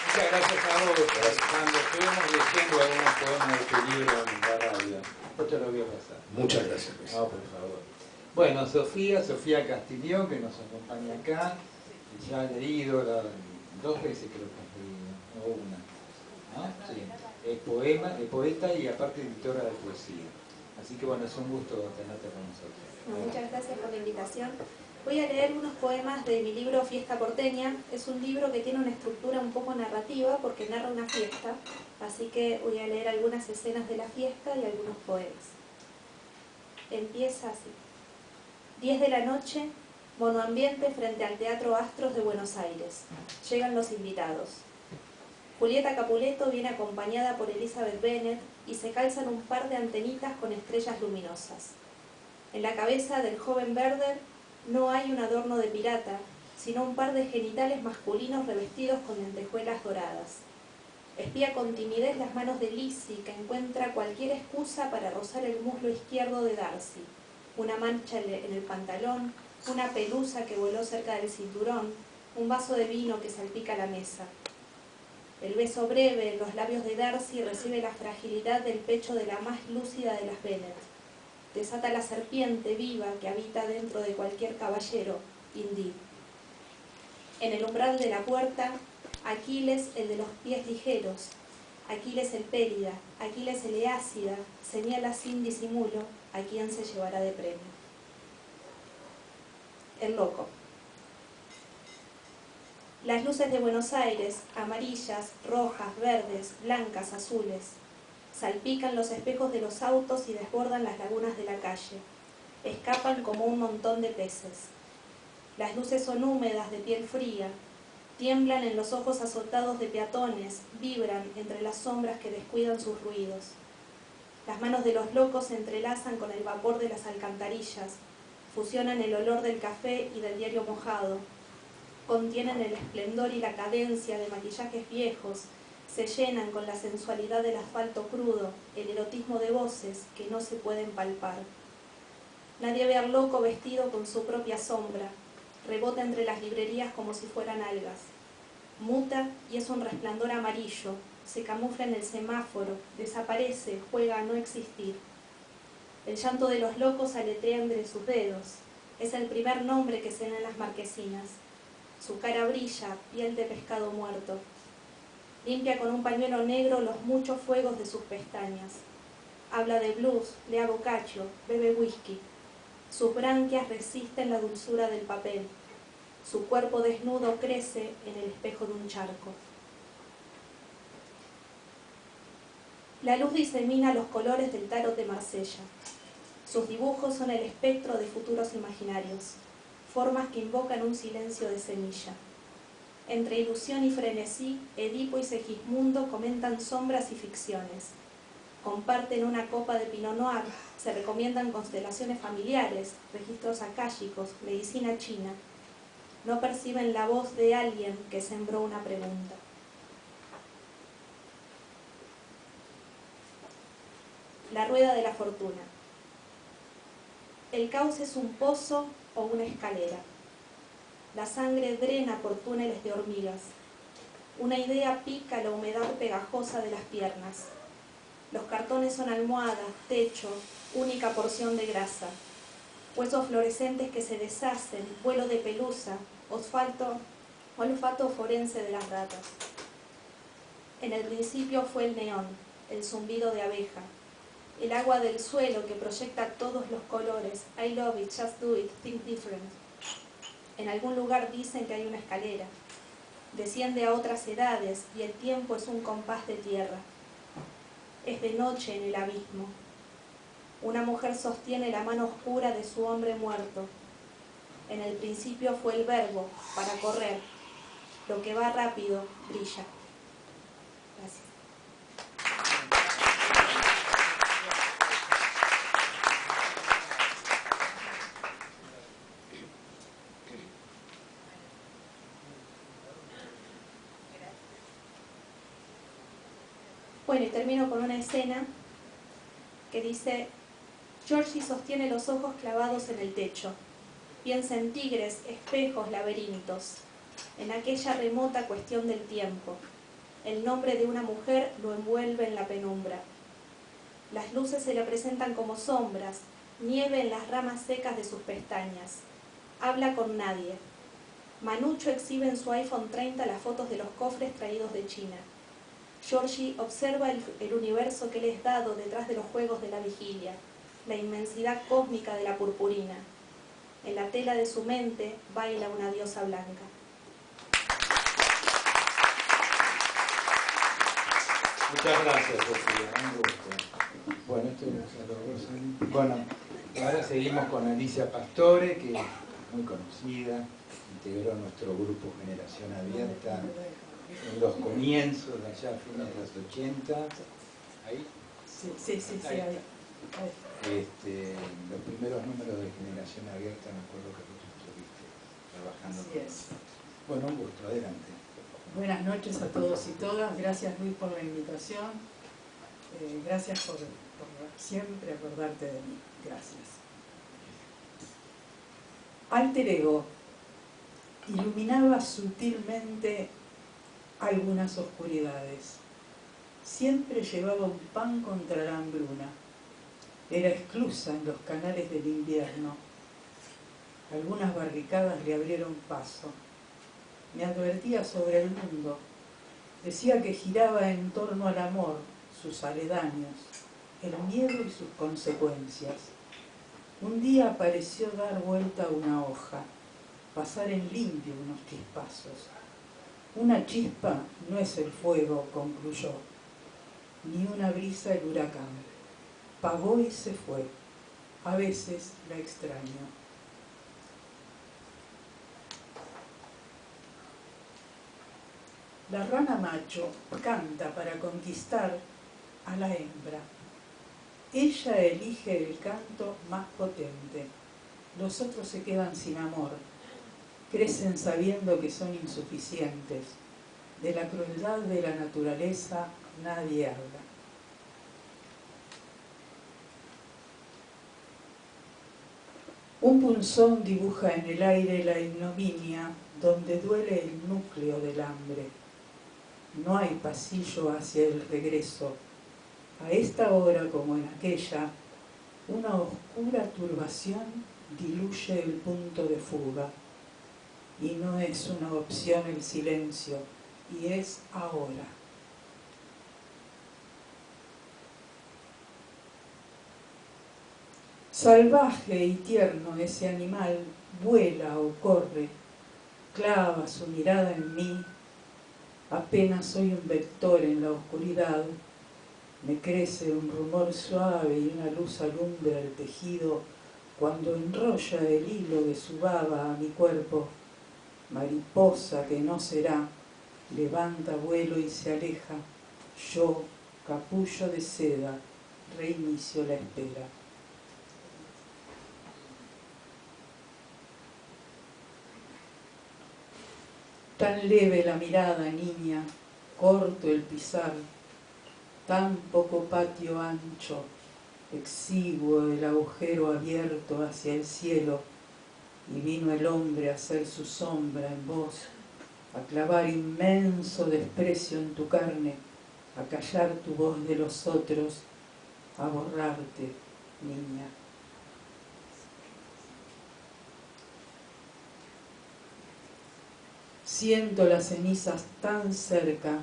Muchas gracias a vos, Alejandro. Estuvimos leyendo algunos poemas de tu libro en la radio. Después te lo voy a pasar. Muchas gracias, Luis. No, por favor. Bueno, Sofía Castillón, que nos acompaña acá, ya ha leído dos veces, creo que has leído, o una, ¿no? Sí. Es poeta y aparte editora de poesía. Así que bueno, es un gusto tenerte con nosotros. Muchas gracias por la invitación. Voy a leer unos poemas de mi libro Fiesta Porteña. Es un libro que tiene una estructura un poco narrativa porque narra una fiesta, así que voy a leer algunas escenas de la fiesta y algunos poemas. Empieza así. 10 de la noche, monoambiente frente al Teatro Astros de Buenos Aires. Llegan los invitados. Julieta Capuleto viene acompañada por Elizabeth Bennet y se calzan un par de antenitas con estrellas luminosas. En la cabeza del joven Werder no hay un adorno de pirata, sino un par de genitales masculinos revestidos con lentejuelas doradas. Espía con timidez las manos de Lizzie, que encuentra cualquier excusa para rozar el muslo izquierdo de Darcy. Una mancha en el pantalón, una pelusa que voló cerca del cinturón, un vaso de vino que salpica la mesa. El beso breve en los labios de Darcy recibe la fragilidad del pecho de la más lúcida de las Bennet. Desata la serpiente viva que habita dentro de cualquier caballero, Indeed. En el umbral de la puerta, Aquiles, el de los pies ligeros, Aquiles el pélida, Aquiles el eácida, señala sin disimulo a quien se llevará de premio. El loco. Las luces de Buenos Aires, amarillas, rojas, verdes, blancas, azules. Salpican los espejos de los autos y desbordan las lagunas de la calle. Escapan como un montón de peces. Las luces son húmedas, de piel fría. Tiemblan en los ojos azotados de peatones, vibran entre las sombras que descuidan sus ruidos. Las manos de los locos se entrelazan con el vapor de las alcantarillas, fusionan el olor del café y del diario mojado, contienen el esplendor y la cadencia de maquillajes viejos, se llenan con la sensualidad del asfalto crudo, el erotismo de voces que no se pueden palpar. Nadie ve al loco vestido con su propia sombra, rebota entre las librerías como si fueran algas. Muta y es un resplandor amarillo, se camufla en el semáforo, desaparece, juega a no existir. El llanto de los locos aletea entre sus dedos, es el primer nombre que se lee en las marquesinas. Su cara brilla, piel de pescado muerto. Limpia con un pañuelo negro los muchos fuegos de sus pestañas. Habla de blues, lee boccaccio, bebe whisky. Sus branquias resisten la dulzura del papel. Su cuerpo desnudo crece en el espejo de un charco. La luz disemina los colores del tarot de Marsella. Sus dibujos son el espectro de futuros imaginarios, formas que invocan un silencio de semilla. Entre ilusión y frenesí, Edipo y Segismundo comentan sombras y ficciones. Comparten una copa de Pinot Noir, se recomiendan constelaciones familiares, registros akáshicos, medicina china. No perciben la voz de alguien que sembró una pregunta. La rueda de la fortuna. El caos es un pozo o una escalera. La sangre drena por túneles de hormigas. Una idea pica la humedad pegajosa de las piernas. Los cartones son almohadas, techo, única porción de grasa. Huesos fluorescentes que se deshacen, vuelo de pelusa, olfato forense de las ratas. En el principio fue el neón, el zumbido de abeja. El agua del suelo que proyecta todos los colores. I love it, just do it, think different. En algún lugar dicen que hay una escalera. Desciende a otras edades y el tiempo es un compás de tierra. Es de noche en el abismo. Una mujer sostiene la mano oscura de su hombre muerto. En el principio fue el verbo, para correr. Lo que va rápido, brilla. Gracias. Bueno, y termino con una escena que dice: Georgie sostiene los ojos clavados en el techo. Piensa en tigres, espejos, laberintos. En aquella remota cuestión del tiempo. El nombre de una mujer lo envuelve en la penumbra. Las luces se le presentan como sombras, nieve en las ramas secas de sus pestañas. Habla con nadie. Manucho exhibe en su iPhone 30 las fotos de los cofres traídos de China. Georgie observa el universo que le es dado detrás de los juegos de la vigilia, la inmensidad cósmica de la purpurina. En la tela de su mente baila una diosa blanca. Muchas gracias, Sofía. Un gusto. Bueno, esto es lo Rosalie. Bueno, ahora seguimos con Alicia Pastore, que es muy conocida, integró nuestro grupo Generación Abierta en los comienzos, allá a fines de los 80. ¿Ahí? Sí, ahí. Los primeros números de Generación Abierta, me acuerdo que vos estuviste trabajando. Así es. Bueno, un gusto, adelante. Buenas noches a todos y todas. Gracias, Luis, por la invitación. Gracias por siempre acordarte de mí. Gracias. Alter Ego iluminaba sutilmente algunas oscuridades. Siempre llevaba un pan contra la hambruna. Era esclusa en los canales del invierno. Algunas barricadas le abrieron paso. Me advertía sobre el mundo. Decía que giraba en torno al amor, sus aledaños, el miedo y sus consecuencias. Un día pareció dar vuelta a una hoja, pasar en limpio unos chispazos. Una chispa no es el fuego, concluyó. ni una brisa el huracán. Pagó y se fue. A veces la extraño. La rana macho canta para conquistar a la hembra. Ella elige el canto más potente. Los otros se quedan sin amor. Crecen sabiendo que son insuficientes. De la crueldad de la naturaleza nadie habla. Un punzón dibuja en el aire la ignominia donde duele el núcleo del hambre. No hay pasillo hacia el regreso. A esta hora, como en aquella, una oscura turbación diluye el punto de fuga. Y no es una opción el silencio, y es ahora. Salvaje y tierno ese animal vuela o corre, clava su mirada en mí. Apenas soy un vector en la oscuridad, me crece un rumor suave y una luz alumbra el tejido cuando enrolla el hilo de su baba a mi cuerpo. Mariposa que no será, levanta vuelo y se aleja. Yo, capullo de seda, reinicio la espera. Tan leve la mirada, niña, corto el pisar, tan poco patio ancho, exiguo el agujero abierto hacia el cielo, y vino el hombre a hacer su sombra en vos, a clavar inmenso desprecio en tu carne, a callar tu voz de los otros, a borrarte, niña. Siento las cenizas tan cerca,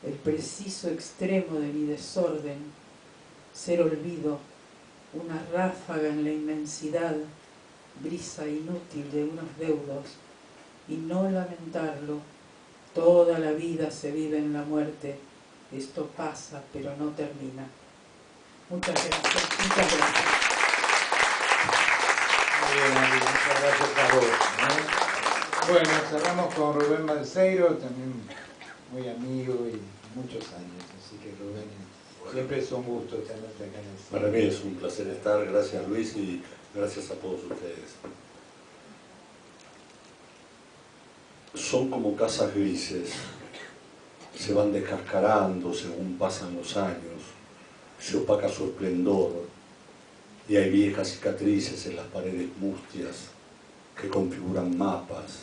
el preciso extremo de mi desorden, ser olvido, una ráfaga en la inmensidad, brisa inútil de unos deudos, y no lamentarlo. Toda la vida se vive en la muerte, esto pasa pero no termina. Muchas gracias, muchas gracias. Muy bien, Andy, muchas gracias a vos. Bueno, cerramos con Rubén Balseiro, también muy amigo y muchos años, así que Rubén, siempre es un gusto tenerte acá en el cine. Para mí es un placer estar, gracias Luis y gracias a todos ustedes. Son como casas grises, se van descascarando según pasan los años, se opaca su esplendor y hay viejas cicatrices en las paredes mustias que configuran mapas,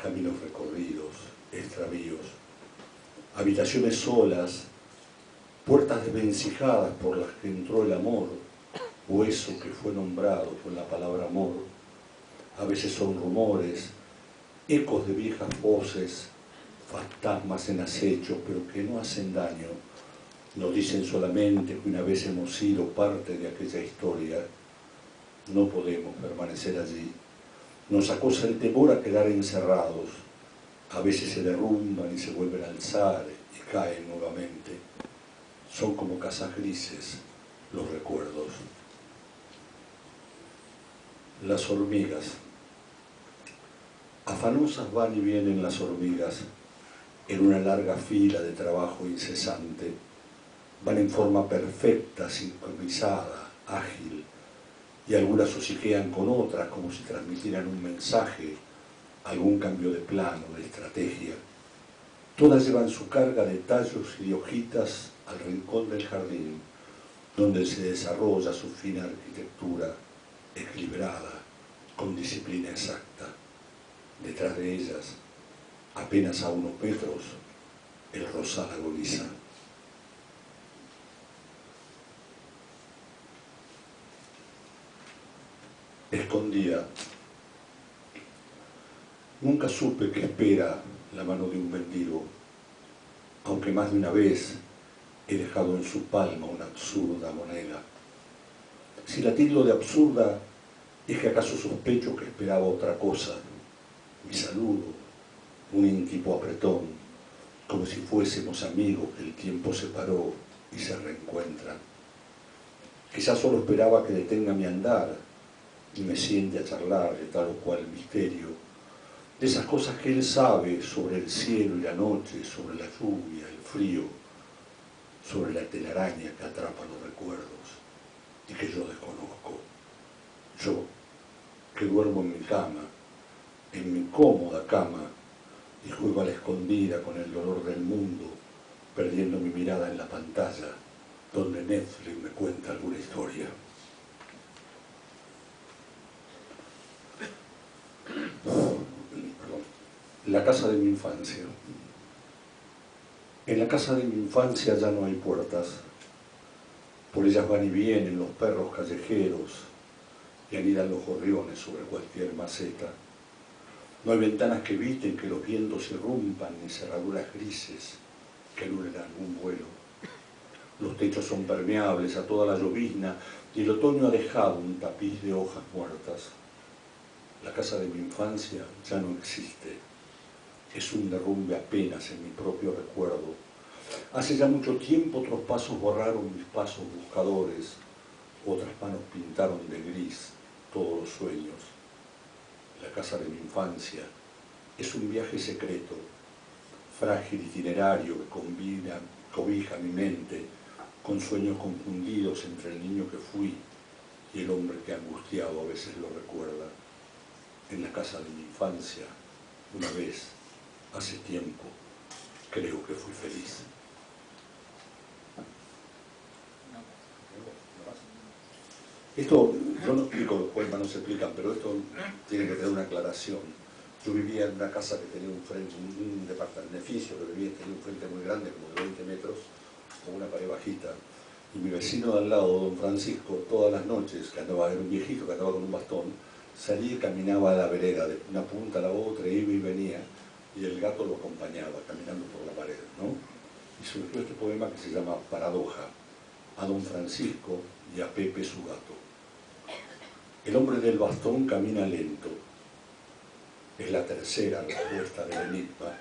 caminos recorridos, extravíos, habitaciones solas, puertas desvencijadas por las que entró el amor, o eso que fue nombrado con la palabra amor. A veces son rumores, ecos de viejas voces, fantasmas en acecho, pero que no hacen daño. Nos dicen solamente que una vez hemos sido parte de aquella historia. No podemos permanecer allí. Nos acosa el temor a quedar encerrados. A veces se derrumban y se vuelven a alzar y caen nuevamente. Son como casas grises los recuerdos. Las hormigas. Afanosas van y vienen las hormigas en una larga fila de trabajo incesante. Van en forma perfecta, sincronizada, ágil, y algunas hociquean con otras como si transmitieran un mensaje, algún cambio de plano, de estrategia. Todas llevan su carga de tallos y de hojitas al rincón del jardín, donde se desarrolla su fina arquitectura, equilibrada, con disciplina exacta. Detrás de ellas, apenas a unos metros, el rosal agoniza. Escondida. Nunca supe qué espera la mano de un mendigo, aunque más de una vez he dejado en su palma una absurda moneda. Si la tildo de absurda, es que acaso sospecho que esperaba otra cosa. Mi saludo, un íntimo apretón, como si fuésemos amigos que el tiempo separó y se reencuentran. Quizás solo esperaba que detenga mi andar y me siente a charlar de tal o cual misterio, de esas cosas que él sabe sobre el cielo y la noche, sobre la lluvia, el frío, sobre la telaraña que atrapa los recuerdos y que yo desconozco. Yo, que duermo en mi cama, en mi cómoda cama, y juego a la escondida con el dolor del mundo, perdiendo mi mirada en la pantalla, donde Netflix me cuenta alguna historia. La casa de mi infancia. En la casa de mi infancia ya no hay puertas. Por ellas van y vienen los perros callejeros y anidan los gorriones sobre cualquier maceta. No hay ventanas que eviten que los vientos irrumpan ni cerraduras grises que anulen algún vuelo. Los techos son permeables a toda la llovizna y el otoño ha dejado un tapiz de hojas muertas. La casa de mi infancia ya no existe. Es un derrumbe apenas en mi propio recuerdo. Hace ya mucho tiempo otros pasos borraron mis pasos buscadores, otras manos pintaron de gris todos los sueños. La casa de mi infancia es un viaje secreto, frágil itinerario que cobija mi mente con sueños confundidos entre el niño que fui y el hombre que angustiado a veces lo recuerda. En la casa de mi infancia, una vez, hace tiempo, creo que fui feliz. Esto, yo no explico, los poemas no se explican, pero esto tiene que tener una aclaración. Yo vivía en una casa que tenía un frente, un departamento que tenía un frente muy grande, como de 20 metros, con una pared bajita. Y mi vecino de al lado, don Francisco, todas las noches, que andaba, era un viejito que andaba con un bastón, salía y caminaba a la vereda, de una punta a la otra, iba y venía, y el gato lo acompañaba, caminando por la pared, ¿no? Y surgió este poema que se llama Paradoja, a don Francisco y a Pepe su gato. El hombre del bastón camina lento, es la tercera respuesta del enigma,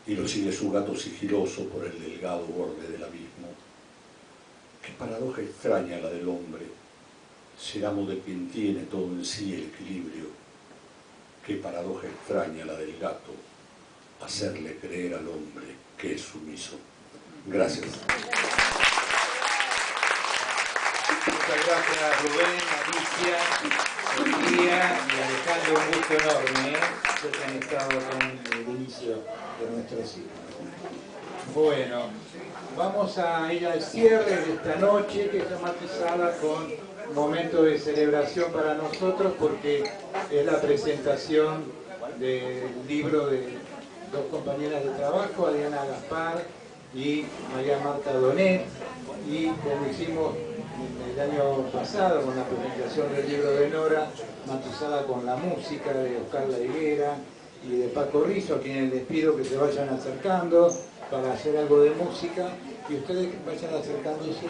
y lo sigue su gato sigiloso por el delgado borde del abismo. Qué paradoja extraña la del hombre, ser amo de quien tiene todo en sí el equilibrio. Qué paradoja extraña la del gato, hacerle creer al hombre que es sumiso. Gracias. Muchas gracias Rubén, Alicia, Sofía y Alejandro, un gusto enorme que han estado con el inicio de nuestro ciclo. Bueno, vamos a ir al cierre de esta noche que está matizada con un momento de celebración para nosotros porque es la presentación del libro de dos compañeras de trabajo, Adriana Gaspar y María Marta Donet, y como hicimos el año pasado con la presentación del libro de Nora, matizada con la música de Oscar La Higuera y de Paco Rizzo, a quienes les pido que se vayan acercando para hacer algo de música y ustedes que vayan acercándose.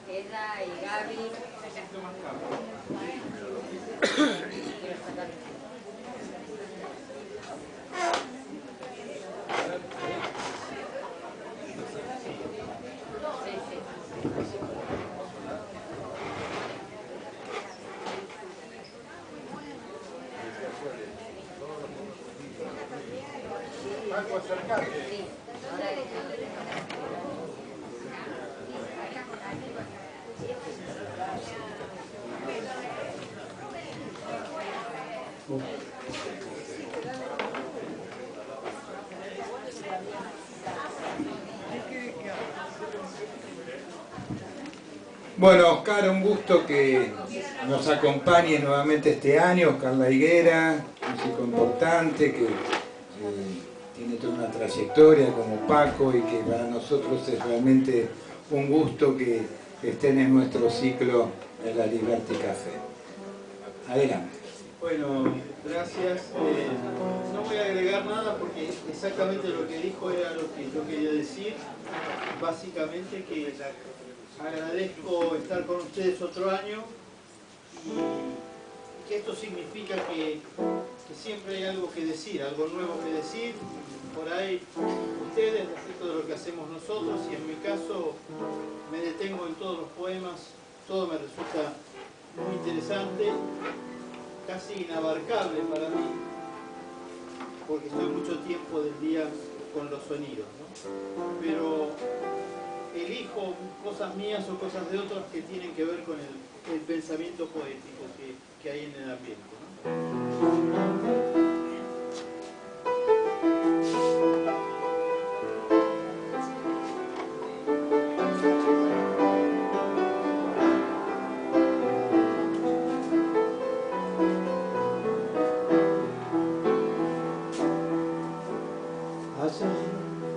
Eda y Gaby. Paco, acercate. Sí, Bueno, Oscar, un gusto que nos acompañe nuevamente este año. Oscar La Higuera, músico importante que tiene toda una trayectoria como Paco y que para nosotros es realmente un gusto que estén en nuestro ciclo en la Liberty Café. Adelante. Bueno, gracias. No voy a agregar nada porque exactamente lo que dijo era lo que yo quería decir. Básicamente que agradezco estar con ustedes otro año y que esto significa que siempre hay algo que decir, algo nuevo que decir. Por ahí ustedes respecto de lo que hacemos nosotros, y en mi caso me detengo en todos los poemas, todo me resulta muy interesante, casi inabarcable para mí, porque estoy mucho tiempo del día con los sonidos, ¿no? Pero elijo cosas mías o cosas de otros que tienen que ver con el pensamiento poético que hay en el ambiente, ¿no?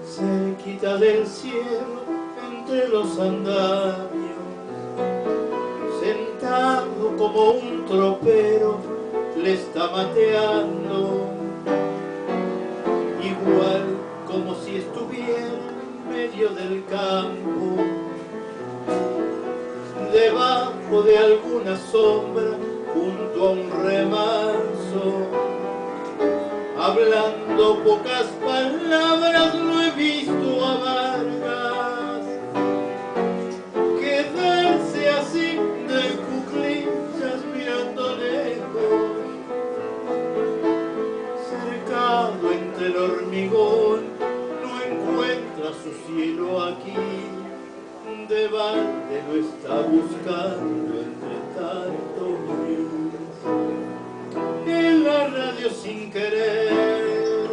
Cerquita del cielo, entre los andamios, sentado como un tropero, le está mateando, igual como si estuviera en medio del campo, debajo de alguna sombra, junto a un remanso. Hablando pocas palabras, lo he visto a Vargas quedarse así de cuclillas mirando lejos, cercado entre el hormigón, no encuentra su cielo aquí, de balde lo está buscando entre tanto ruido. En la radio sin querer,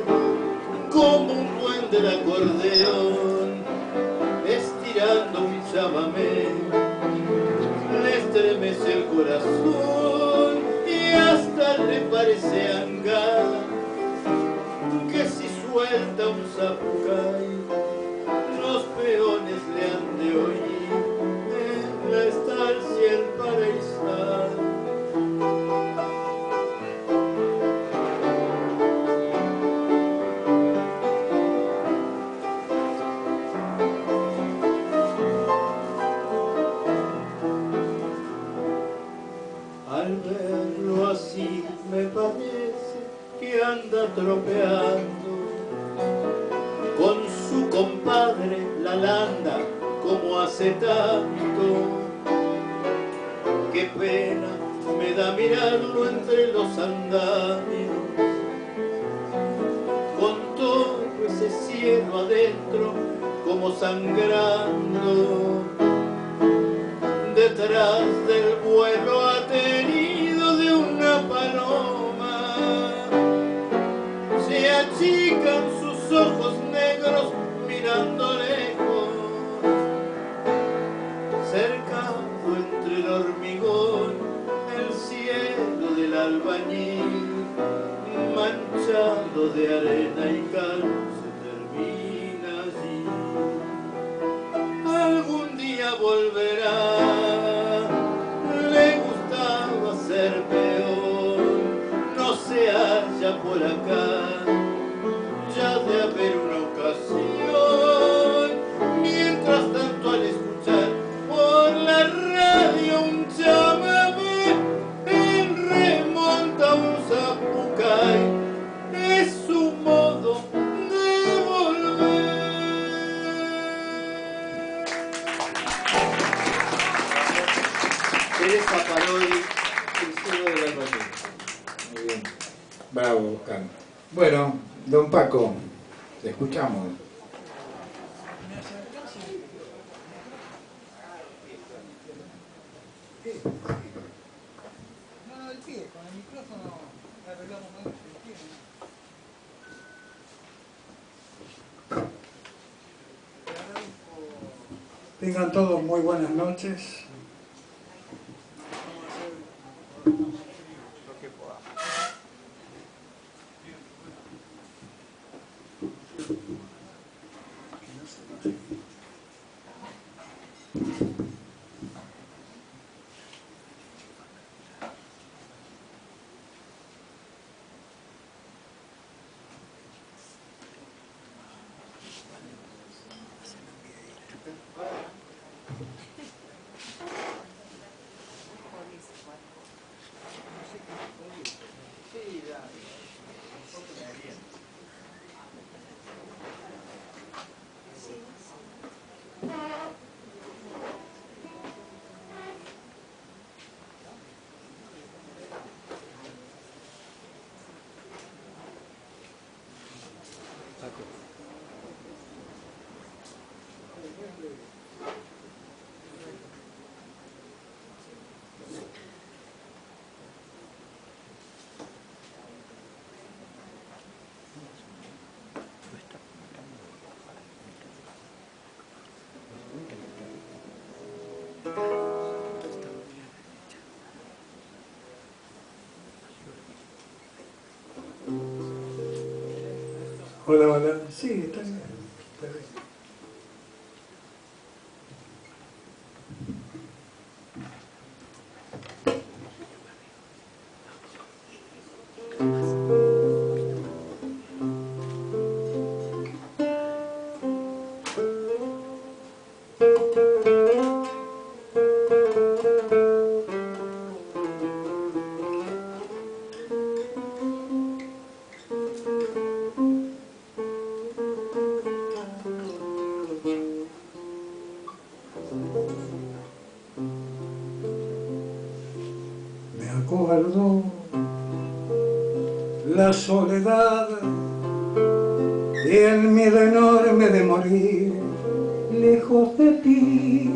como un buen del acordeón, estirando un chamamé, le estremece el corazón y hasta le parece hangar que si suelta un zapucay, los peones le han de oír en la estancia el paraíso. Al verlo así me parece que anda tropeando con su compadre la landa como hace tanto. Qué pena me da mirarlo entre los andamios, con todo ese cielo adentro como sangrando. Detrás del vuelo atenido de una paloma se achican sus ojos negros mirando lejos, cercado entre el hormigón, el cielo del albañil, manchado de arena y cal, se termina allí. Algún día volverá. Le gustaba ser peor, no se halla por acá, ya de haber una ocasión. Mientras tanto, al escuchar por la radio un chamamé, él remonta un zapucay, es su modo de volver. Teresa Parodi, el cielo del albañil. Muy bien. Bravo, Oscar. Bueno, don Paco, te escuchamos. No, el pie, con el micrófono arreglamos más el pie. Tengan todos muy buenas noches. Hola, hola. Sí, está bien. Está bien. Me acobardó la soledad y el miedo enorme de morir lejos de ti.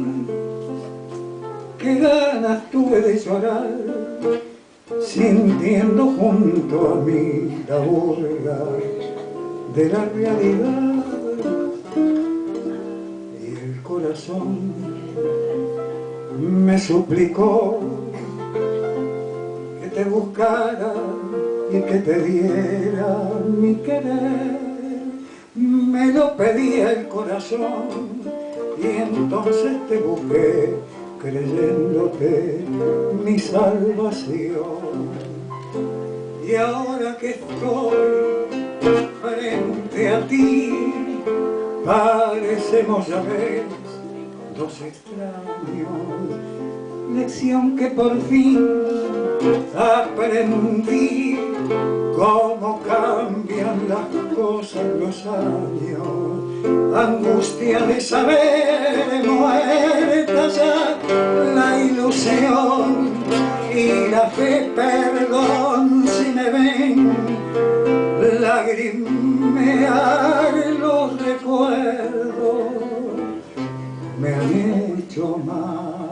Qué ganas tuve de llorar, sintiendo junto a mí la burla de la realidad. Y el corazón me suplicó que te buscara y que te diera mi querer. Me lo pedía el corazón y entonces te busqué, creyéndote mi salvación. Y ahora que estoy frente a ti, parecemos ya ves dos extraños. Lección que por fin aprendí, cómo cambian las cosas los años. Angustia de saber muerta ya la ilusión y la fe, perdón si me ven lagrimear los recuerdos, me han hecho mal.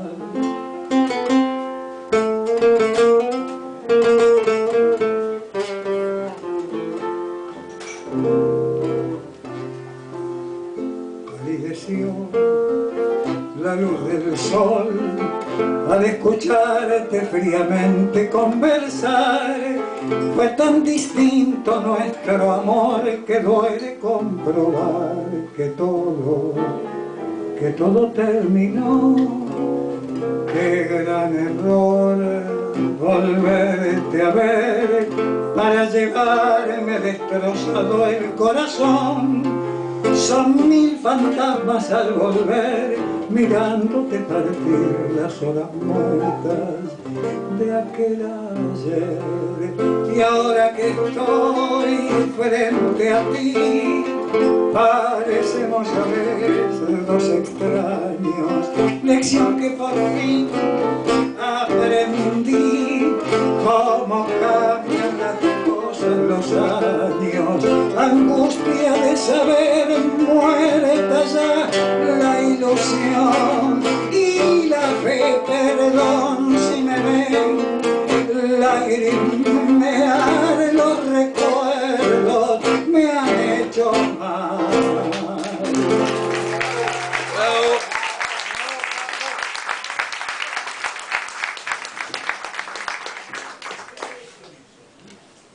Palideció la luz del sol al escucharte fríamente conversar. Fue tan distinto nuestro amor que duele comprobar que todo terminó. Qué gran error volverte a ver para llevarme destrozado el corazón. Son mil fantasmas al volver, mirándote partir las horas muertas de aquel ayer. Y ahora que estoy frente a ti, parecemos a veces dos extraños. Lección que por fin aprendí, cómo cambian las cosas los años. Angustia de saber muerta ya la ilusión y la fe, perdón si me ven lagrimear los recuerdos, me han hecho mal.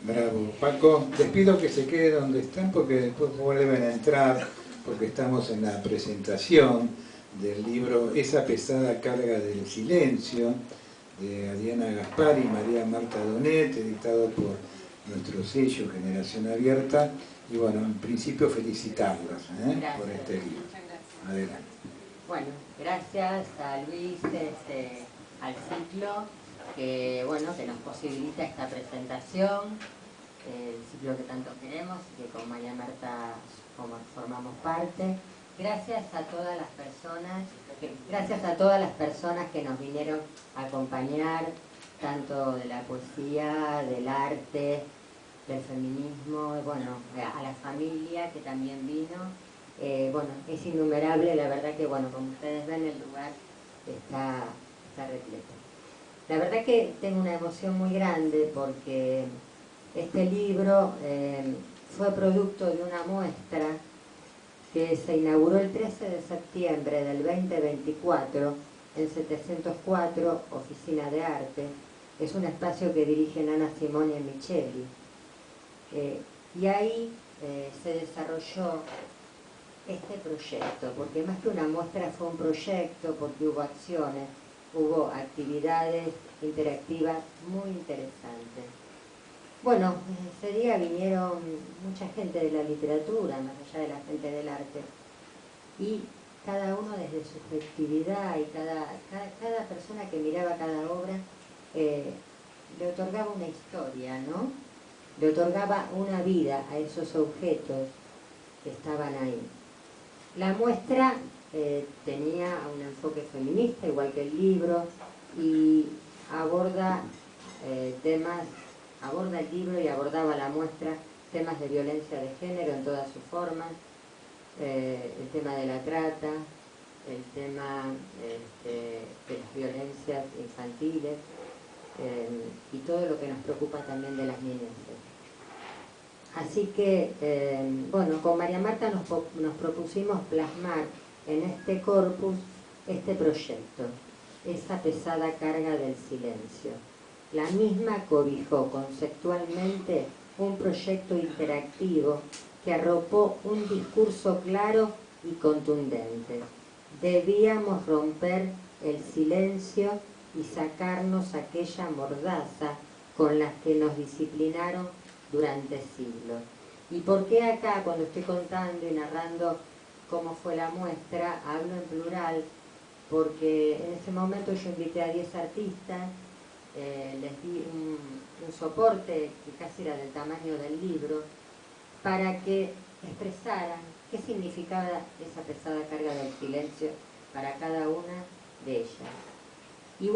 Bravo, Paco. Les pido que se queden donde están porque después vuelven a entrar porque estamos en la presentación del libro Esa pesada carga del silencio, de Adriana Gaspar y María Marta Donet, editado por nuestro sello Generación Abierta. Y bueno, en principio felicitarlas por este libro. Adelante. Bueno, gracias a Luis, al ciclo, que nos posibilita esta presentación, el ciclo que tanto queremos y que con María Marta formamos parte. Gracias a todas las personas que nos vinieron a acompañar, tanto de la poesía, del arte, del feminismo, a la familia que también vino. Es innumerable, la verdad que como ustedes ven, el lugar está repleto. La verdad que tengo una emoción muy grande porque este libro fue producto de una muestra que se inauguró el 13 de septiembre del 2024 en 704 Oficina de Arte. Es un espacio que dirigen Ana Simone y Micheli. Y ahí se desarrolló este proyecto, porque más que una muestra fue un proyecto, porque hubo acciones, hubo actividades interactivas muy interesantes. Ese día vinieron mucha gente de la literatura, más allá de la gente del arte, y cada uno desde su subjetividad y cada persona que miraba cada obra le otorgaba una historia, ¿no? Le otorgaba una vida a esos objetos que estaban ahí. La muestra tenía un enfoque feminista, igual que el libro, y aborda el libro y abordaba la muestra temas de violencia de género en todas sus formas, el tema de la trata, el tema de las violencias infantiles y todo lo que nos preocupa también de las niñeces. Así que, con María Marta nos propusimos plasmar en este corpus este proyecto, esa pesada carga del silencio. La misma cobijó conceptualmente un proyecto interactivo que arropó un discurso claro y contundente. Debíamos romper el silencio y sacarnos aquella mordaza con la que nos disciplinaron durante siglos. ¿Y por qué acá, cuando estoy contando y narrando cómo fue la muestra, hablo en plural? Porque en ese momento yo invité a 10 artistas, les di un soporte que casi era del tamaño del libro, para que expresaran qué significaba esa pesada carga del silencio para cada una de ellas. Y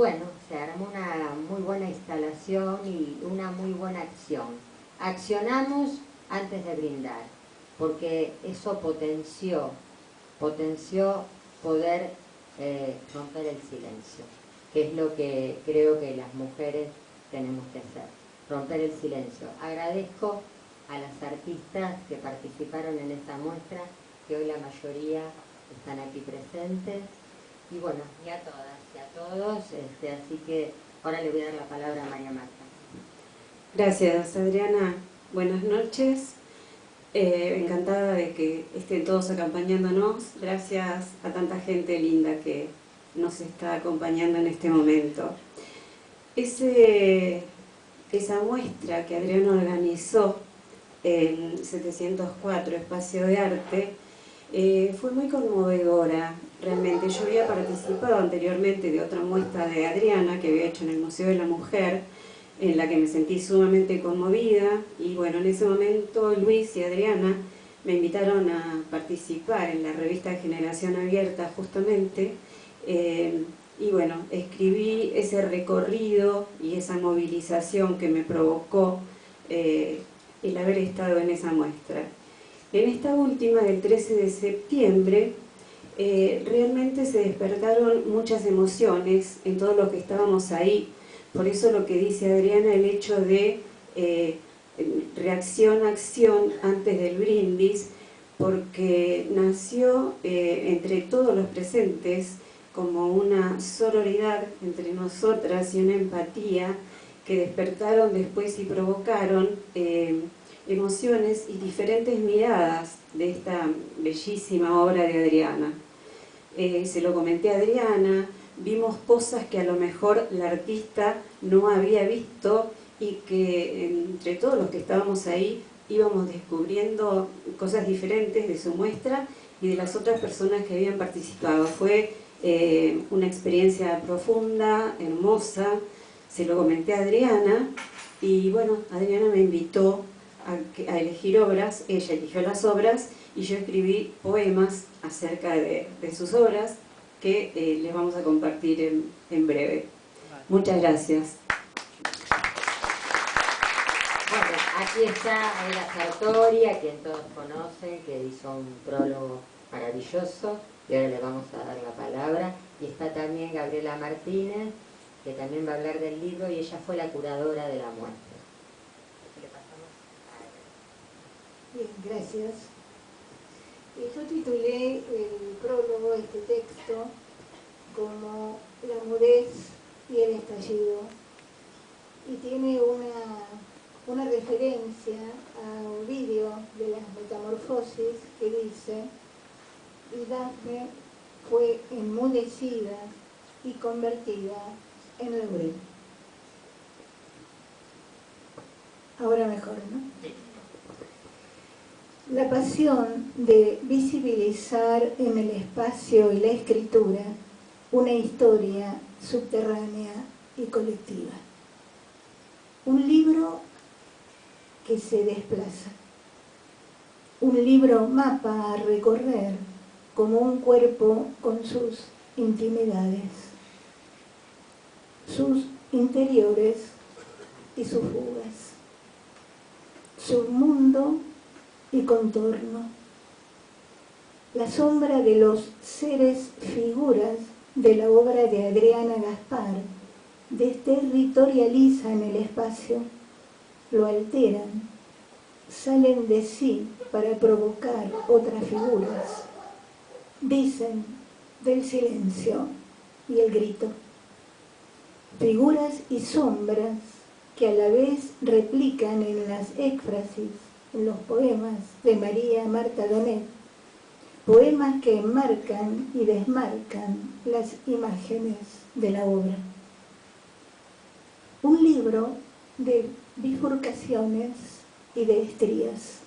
se armó una muy buena instalación y una muy buena acción. Accionamos antes de brindar, porque eso potenció poder romper el silencio, que es lo que creo que las mujeres tenemos que hacer, romper el silencio. Agradezco a las artistas que participaron en esta muestra, que hoy la mayoría están aquí presentes, y y a todas y a todos, así que ahora le voy a dar la palabra a María Marta. Gracias, Adriana. Buenas noches. Encantada de que estén todos acompañándonos. Gracias a tanta gente linda que nos está acompañando en este momento. Esa muestra que Adriana organizó en 704 Espacio de Arte fue muy conmovedora. Realmente yo había participado anteriormente de otra muestra de Adriana que había hecho en el Museo de la Mujer, en la que me sentí sumamente conmovida, y en ese momento Luis y Adriana me invitaron a participar en la revista Generación Abierta justamente, y escribí ese recorrido y esa movilización que me provocó el haber estado en esa muestra. En esta última del 13 de septiembre realmente se despertaron muchas emociones en todos los que estábamos ahí. Por eso lo que dice Adriana, el hecho de reacción a acción antes del brindis, porque nació entre todos los presentes como una sororidad entre nosotras y una empatía que despertaron después y provocaron emociones y diferentes miradas de esta bellísima obra de Adriana. Se lo comenté a Adriana, vimos cosas que a lo mejor la artista no había visto y que entre todos los que estábamos ahí íbamos descubriendo cosas diferentes de su muestra y de las otras personas que habían participado. Fue una experiencia profunda, hermosa, se lo comenté a Adriana y bueno, Adriana me invitó a elegir obras, ella eligió las obras y yo escribí poemas acerca de sus obras que les vamos a compartir en breve. Muchas gracias. Bueno, aquí está Ela Sartori, a quien todos conocen, que hizo un prólogo maravilloso, y ahora le vamos a dar la palabra. Y está también Gabriela Martínez, que también va a hablar del libro, y ella fue la curadora de la muestra. Le pasamos a Bien, gracias. Yo titulé el prólogo, este texto, como La mudez y el estallido, y tiene una referencia a Ovidio de las Metamorfosis que dice: y Dafne fue enmudecida y convertida en laurel. Ahora mejor, ¿no? Sí. La pasión de visibilizar en el espacio y la escritura una historia subterránea y colectiva. Un libro que se desplaza. Un libro mapa a recorrer como un cuerpo con sus intimidades, sus interiores y sus fugas, submundo y contorno, la sombra de los seres figuras de la obra de Adriana Gaspar desterritorializan el espacio, lo alteran, salen de sí para provocar otras figuras, dicen del silencio y el grito, figuras y sombras que a la vez replican en las éfrasis, en los poemas de María Marta Donet, poemas que enmarcan y desmarcan las imágenes de la obra. Un libro de bifurcaciones y de estrías,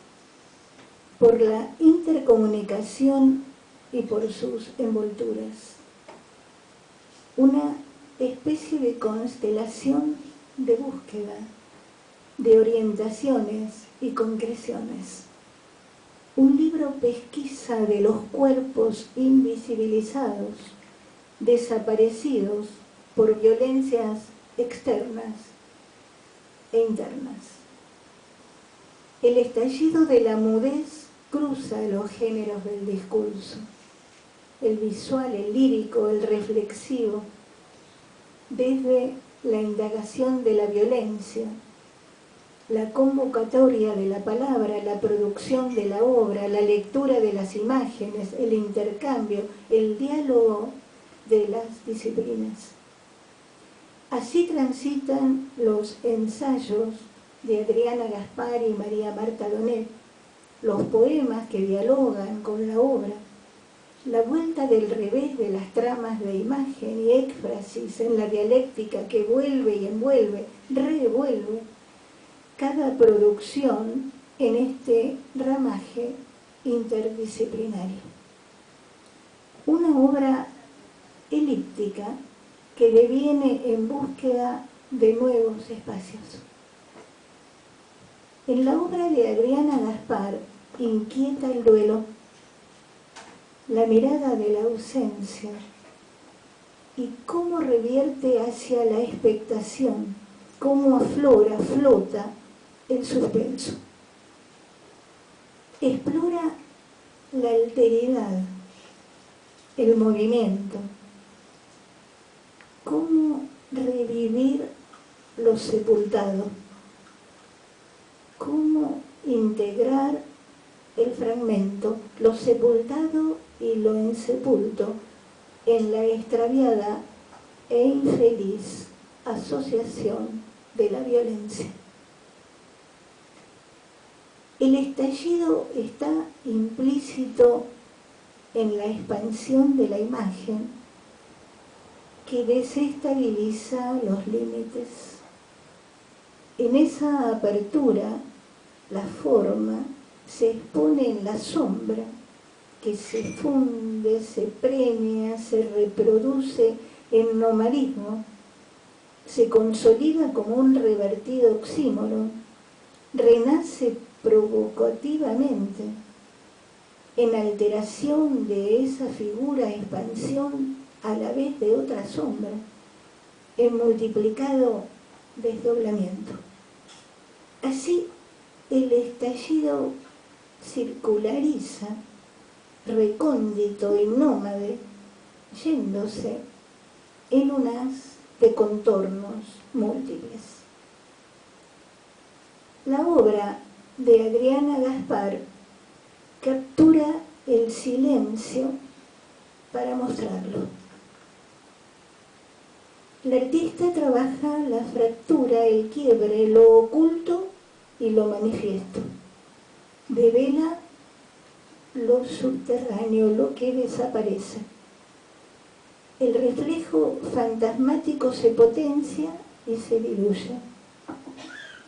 por la intercomunicación y por sus envolturas. Una especie de constelación de búsqueda, de orientaciones y concreciones. Un libro pesquisa de los cuerpos invisibilizados, desaparecidos por violencias externas e internas. El estallido de la mudez cruza los géneros del discurso, el visual, el lírico, el reflexivo, desde la indagación de la violencia, la convocatoria de la palabra, la producción de la obra, la lectura de las imágenes, el intercambio, el diálogo de las disciplinas. Así transitan los ensayos de Adriana Gaspar y María Marta Donet, los poemas que dialogan con la obra, la vuelta del revés de las tramas de imagen y éfrasis en la dialéctica que vuelve y envuelve, revuelve, cada producción en este ramaje interdisciplinario. Una obra elíptica que deviene en búsqueda de nuevos espacios. En la obra de Adriana Gaspar inquieta el duelo, la mirada de la ausencia y cómo revierte hacia la expectación, cómo aflora, flota el suspenso. Explora la alteridad, el movimiento, cómo revivir lo sepultado, cómo integrar el fragmento, lo sepultado y lo insepulto, en la extraviada e infeliz asociación de la violencia. El estallido está implícito en la expansión de la imagen que desestabiliza los límites. En esa apertura, la forma se expone en la sombra, que se funde, se premia, se reproduce en nomadismo, se consolida como un revertido oxímoron, renace provocativamente en alteración de esa figura, expansión a la vez de otra sombra, en multiplicado desdoblamiento. Así, el estallido circulariza, recóndito y nómade, yéndose en un haz de contornos múltiples. La obra de Adriana Gaspar captura el silencio para mostrarlo. La artista trabaja la fractura, el quiebre, lo oculto y lo manifiesto. Devela lo subterráneo, lo que desaparece. El reflejo fantasmático se potencia y se diluye.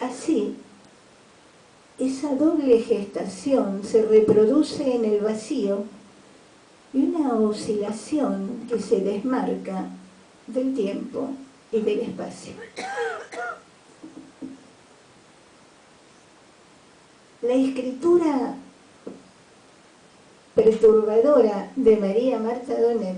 Así, esa doble gestación se reproduce en el vacío y una oscilación que se desmarca del tiempo y del espacio. La escritura perturbadora de María Marta Donet,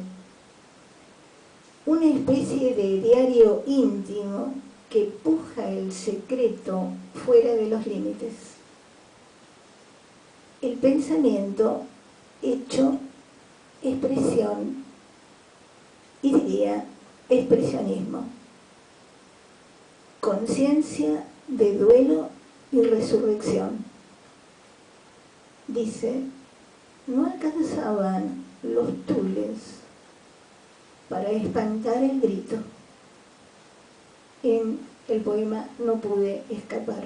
una especie de diario íntimo que puja el secreto fuera de los límites. El pensamiento hecho expresión y diría expresionismo. Conciencia de duelo y resurrección. Dice, no alcanzaban los tules para espantar el grito. En el poema No pude escapar.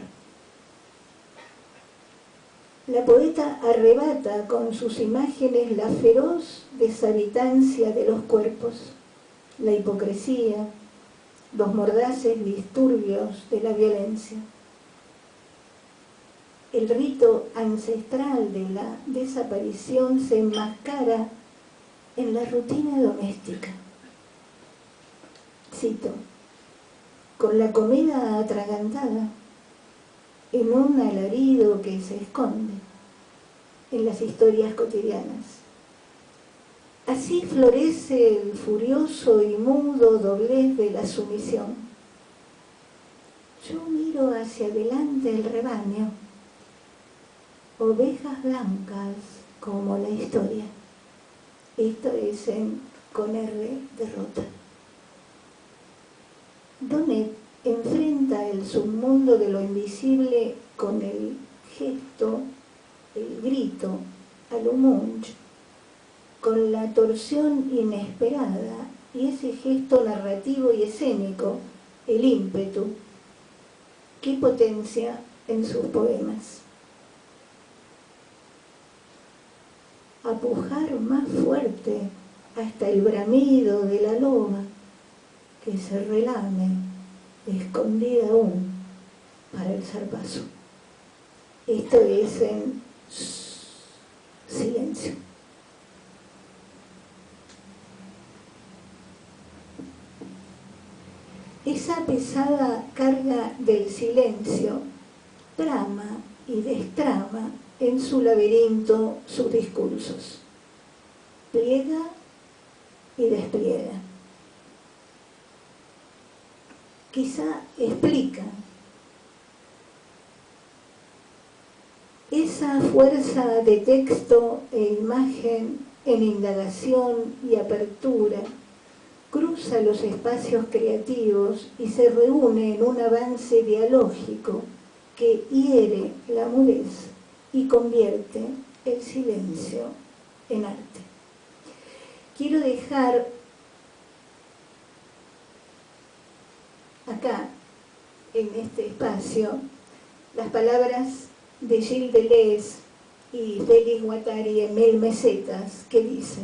La poeta arrebata con sus imágenes la feroz deshabitancia de los cuerpos, la hipocresía, los mordaces disturbios de la violencia. El rito ancestral de la desaparición se enmascara en la rutina doméstica. Cito, con la comida atragantada, en un alarido que se esconde en las historias cotidianas. Así florece el furioso y mudo doblez de la sumisión. Yo miro hacia adelante el rebaño, ovejas blancas como la historia. Esto es en Con R, derrota. Donet enfrenta el submundo de lo invisible con el gesto, el grito, a lo Munch, con la torsión inesperada y ese gesto narrativo y escénico, el ímpetu, que potencia en sus poemas. Apujar más fuerte hasta el bramido de la loba que se relame, escondida aún, para el zarpazo. Esto es en silencio. Esa pesada carga del silencio trama y destrama en su laberinto sus discursos. Pliega y despliega. Quizá explica esa fuerza de texto e imagen en indagación y apertura cruza los espacios creativos y se reúne en un avance dialógico que hiere la mudez y convierte el silencio en arte. Quiero dejar acá, en este espacio, las palabras de Gilles Deleuze y Félix Guattari en 1000 mesetas, que dice: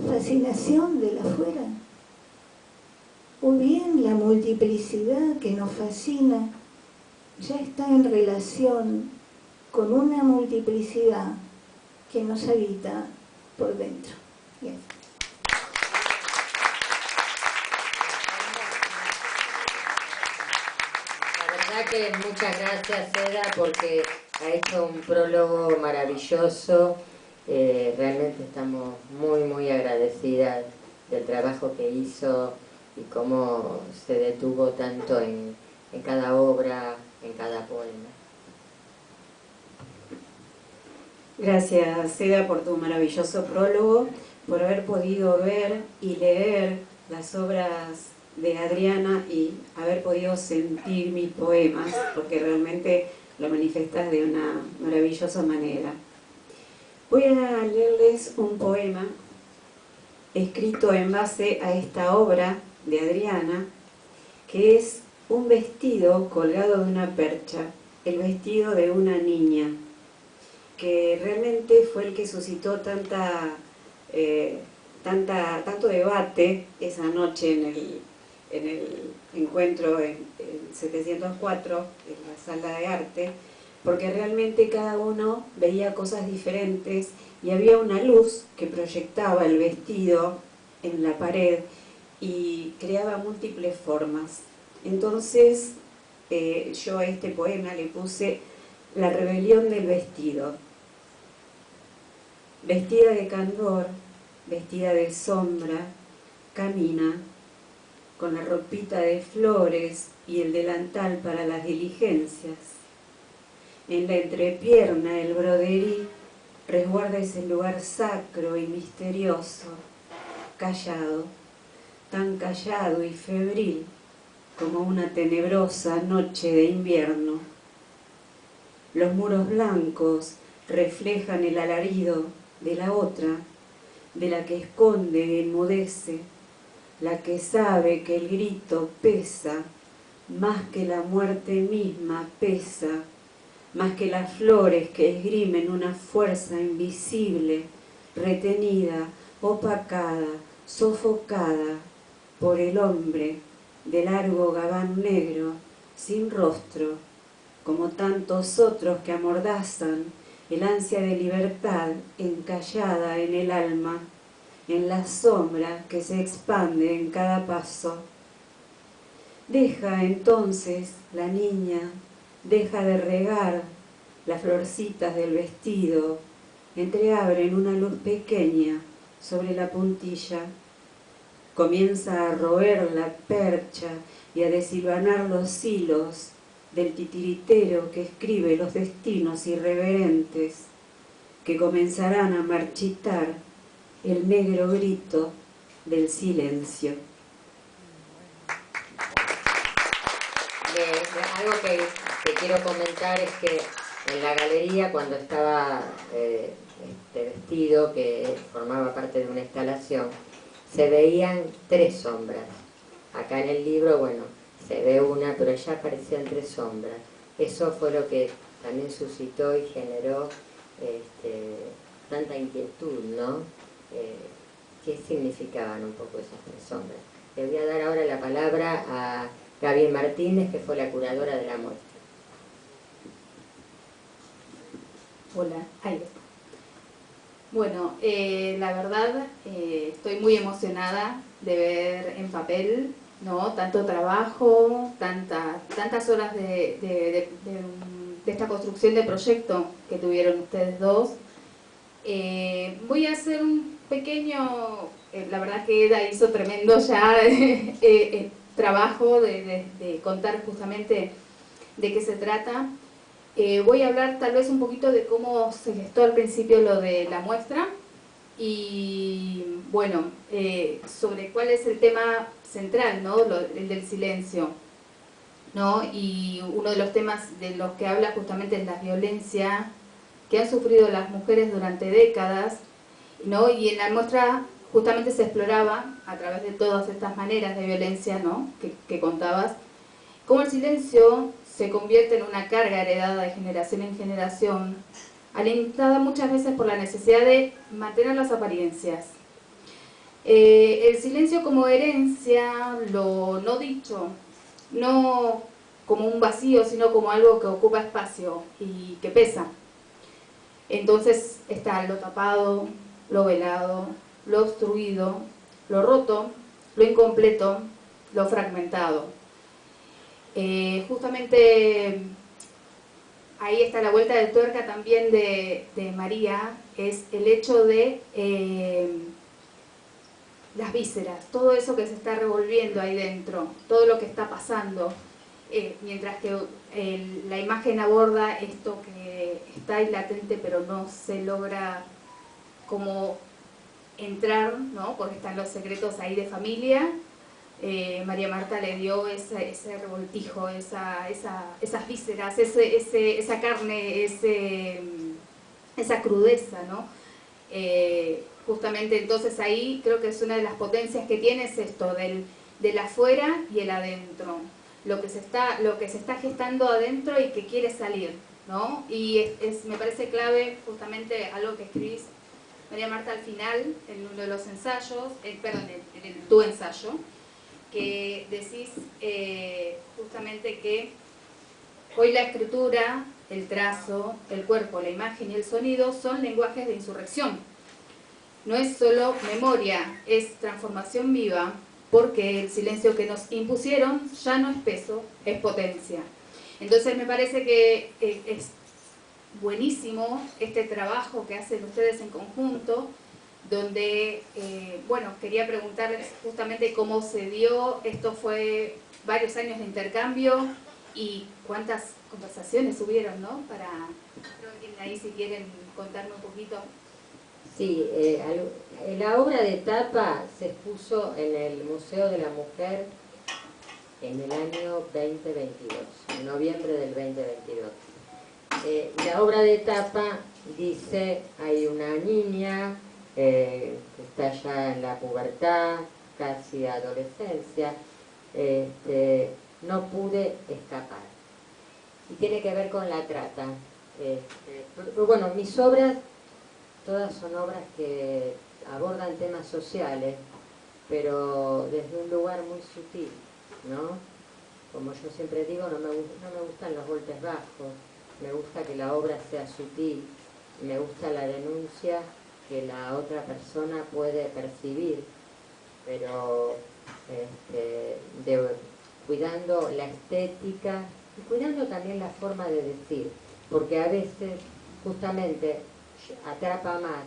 fascinación del afuera, o bien la multiplicidad que nos fascina ya está en relación con una multiplicidad que nos habita por dentro. Bien. La verdad que muchas gracias, Seda, porque ha hecho un prólogo maravilloso. Realmente estamos muy agradecidas del trabajo que hizo y cómo se detuvo tanto en cada obra, en cada poema. Gracias, Seda, por tu maravilloso prólogo, por haber podido ver y leer las obras de Adriana y haber podido sentir mis poemas, porque realmente lo manifestas de una maravillosa manera. Voy a leerles un poema escrito en base a esta obra de Adriana, que es un vestido colgado de una percha, el vestido de una niña, que realmente fue el que suscitó tanto debate esa noche en el encuentro en 704, en la sala de arte, porque realmente cada uno veía cosas diferentes y había una luz que proyectaba el vestido en la pared y creaba múltiples formas. Entonces yo a este poema le puse La rebelión del vestido. Vestida de candor, vestida de sombra, camina, con la ropita de flores y el delantal para las diligencias. En la entrepierna el broderí resguarda ese lugar sacro y misterioso, callado, tan callado y febril como una tenebrosa noche de invierno. Los muros blancos reflejan el alarido de la otra, de la que esconde y enmudece, la que sabe que el grito pesa más que la muerte misma pesa, más que las flores que esgrimen una fuerza invisible, retenida, opacada, sofocada por el hombre de largo gabán negro, sin rostro, como tantos otros que amordazan el ansia de libertad encallada en el alma, en la sombra que se expande en cada paso. Deja entonces la niña, deja de regar las florcitas del vestido, entreabren una luz pequeña sobre la puntilla. Comienza a roer la percha y a deshilvanar los hilos del titiritero que escribe los destinos irreverentes que comenzarán a marchitar el negro grito del silencio. Algo que quiero comentar es que en la galería, cuando estaba este vestido, que formaba parte de una instalación, se veían 3 sombras. Acá en el libro, bueno, se ve una, pero ya aparecían 3 sombras. Eso fue lo que también suscitó y generó tanta inquietud, ¿no? ¿Qué significaban un poco esas 3 sombras? Le voy a dar ahora la palabra a Gabriel Martínez, que fue la curadora de la muestra. Hola, ahí está. Bueno, la verdad estoy muy emocionada de ver en papel, ¿no? Tanto trabajo, tantas horas de esta construcción de proyecto que tuvieron ustedes dos. Voy a hacer un pequeño, la verdad que Eda hizo tremendo ya trabajo de contar justamente de qué se trata. Voy a hablar tal vez un poquito de cómo se gestó al principio lo de la muestra y bueno, sobre cuál es el tema central, ¿no? El del silencio, ¿no? Y uno de los temas de los que habla justamente es la violencia que han sufrido las mujeres durante décadas, ¿no? Y en la muestra justamente se exploraba a través de todas estas maneras de violencia, ¿no? que contabas, cómo el silencio se convierte en una carga heredada de generación en generación, alentada muchas veces por la necesidad de mantener las apariencias. El silencio como herencia, lo no dicho, no como un vacío, sino como algo que ocupa espacio y que pesa. Entonces está lo tapado, lo velado, lo obstruido, lo roto, lo incompleto, lo fragmentado. Justamente ahí está la vuelta de tuerca también de María, es el hecho de las vísceras, todo eso que se está revolviendo ahí dentro, todo lo que está pasando, mientras que la imagen aborda esto que está ahí latente pero no se logra como entrar, ¿no? Porque están los secretos ahí de familia. María Marta le dio ese revoltijo, esas vísceras, esa carne, esa crudeza, ¿no? Justamente entonces ahí creo que es una de las potencias que tiene es esto, del afuera y el adentro, lo que se está gestando adentro y que quiere salir, ¿no? Y me parece clave justamente algo que escribís, María Marta, al final, en uno de los ensayos, en tu ensayo, que decís justamente que hoy la escritura, el trazo, el cuerpo, la imagen y el sonido son lenguajes de insurrección. No es solo memoria, es transformación viva, porque el silencio que nos impusieron ya no es peso, es potencia. Entonces me parece que es buenísimo este trabajo que hacen ustedes en conjunto, donde, bueno, quería preguntarles justamente cómo se dio, esto fue varios años de intercambio y cuántas conversaciones hubieron, ¿no? Creo que ahí si quieren contarme un poquito. Sí, la obra de tapa se expuso en el Museo de la Mujer en el año 2022, en noviembre del 2022. La obra de tapa dice, hay una niña que está ya en la pubertad, casi adolescencia, no pude escapar. Y tiene que ver con la trata. Pero bueno, mis obras, todas son obras que abordan temas sociales, pero desde un lugar muy sutil, ¿no? Como yo siempre digo, no me gustan los golpes bajos, me gusta que la obra sea sutil, me gusta la denuncia que la otra persona puede percibir, pero cuidando la estética y cuidando también la forma de decir, porque a veces justamente atrapa más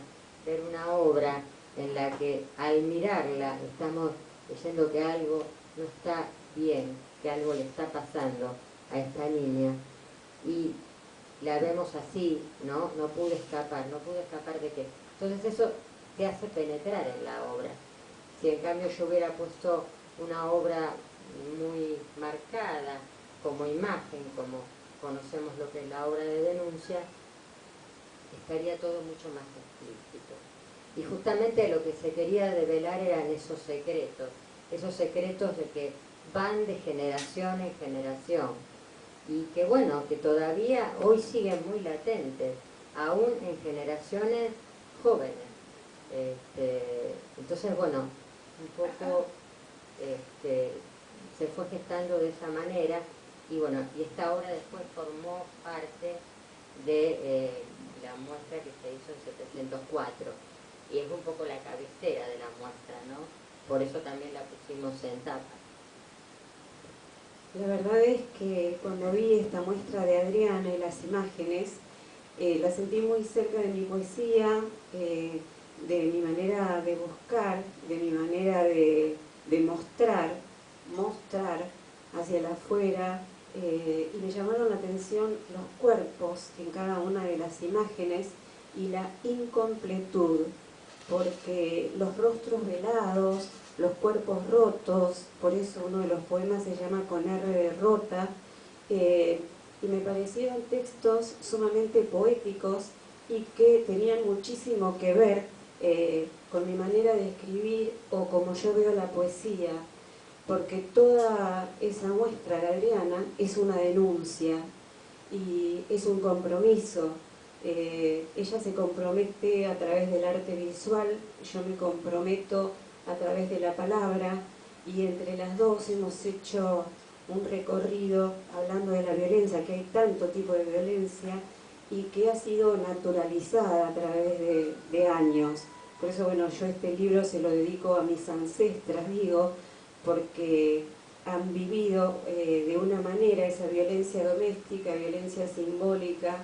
ver una obra en la que al mirarla estamos diciendo que algo no está bien, que algo le está pasando a esta niña y la vemos así, ¿no? No pude escapar de qué. Entonces eso te hace penetrar en la obra. Si en cambio yo hubiera puesto una obra muy marcada como imagen, como conocemos lo que es la obra de denuncia, estaría todo mucho más explícito. Y justamente lo que se quería develar eran esos secretos de que van de generación en generación y que bueno, que todavía hoy siguen muy latentes, aún en generaciones jóvenes. Entonces bueno, un poco se fue gestando de esa manera y bueno, y esta obra después formó parte de la muestra que se hizo en 704 y es un poco la cabecera de la muestra, ¿no? Por eso también la pusimos en tapa. La verdad es que cuando vi esta muestra de Adriana y las imágenes, la sentí muy cerca de mi poesía, de mi manera de buscar, de mi manera de mostrar hacia el afuera, y me llamaron la atención los cuerpos en cada una de las imágenes y la incompletud, porque los rostros velados, los cuerpos rotos, por eso uno de los poemas se llama Con R de rota, y me parecieron textos sumamente poéticos y que tenían muchísimo que ver con mi manera de escribir o como yo veo la poesía. porque toda esa muestra de Adriana es una denuncia y es un compromiso. Ella se compromete a través del arte visual, yo me comprometo a través de la palabra, y entre las dos hemos hecho un recorrido hablando de la violencia, que hay tanto tipo de violencia y que ha sido naturalizada a través de años. Por eso, bueno, yo este libro se lo dedico a mis ancestras, digo, porque han vivido de una manera esa violencia doméstica, violencia simbólica.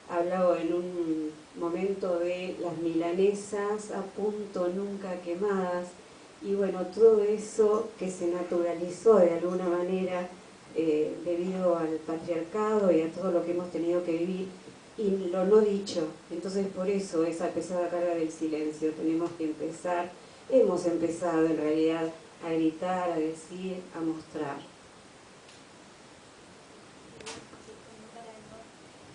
Hablaba en un momento de las milanesas a punto nunca quemadas, y bueno, todo eso que se naturalizó de alguna manera debido al patriarcado y a todo lo que hemos tenido que vivir, y lo no dicho. Entonces por eso esa pesada carga del silencio, tenemos que empezar, hemos empezado en realidad a gritar, a decir, a mostrar.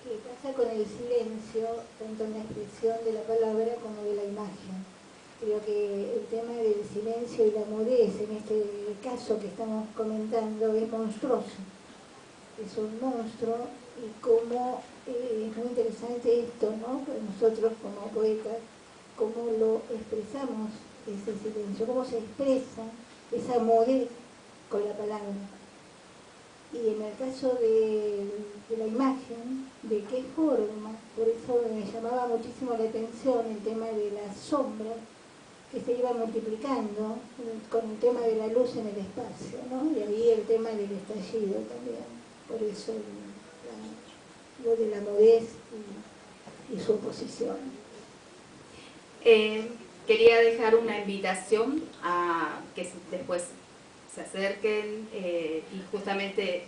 ¿Qué pasa con el silencio, tanto en la expresión de la palabra como de la imagen? Creo que el tema del silencio y la mudez, en este caso que estamos comentando, es monstruoso. Es un monstruo, y cómo es muy interesante esto, ¿no? Nosotros como poetas, cómo lo expresamos, ese silencio, cómo se expresa esa mudez con la palabra. Y en el caso de la imagen, ¿de qué forma? Por eso me llamaba muchísimo la atención el tema de las sombras, que se iba multiplicando con el tema de la luz en el espacio, ¿no? Y ahí el tema del estallido también. Por eso lo de la mudez y su oposición. Quería dejar una invitación a que después se acerquen y justamente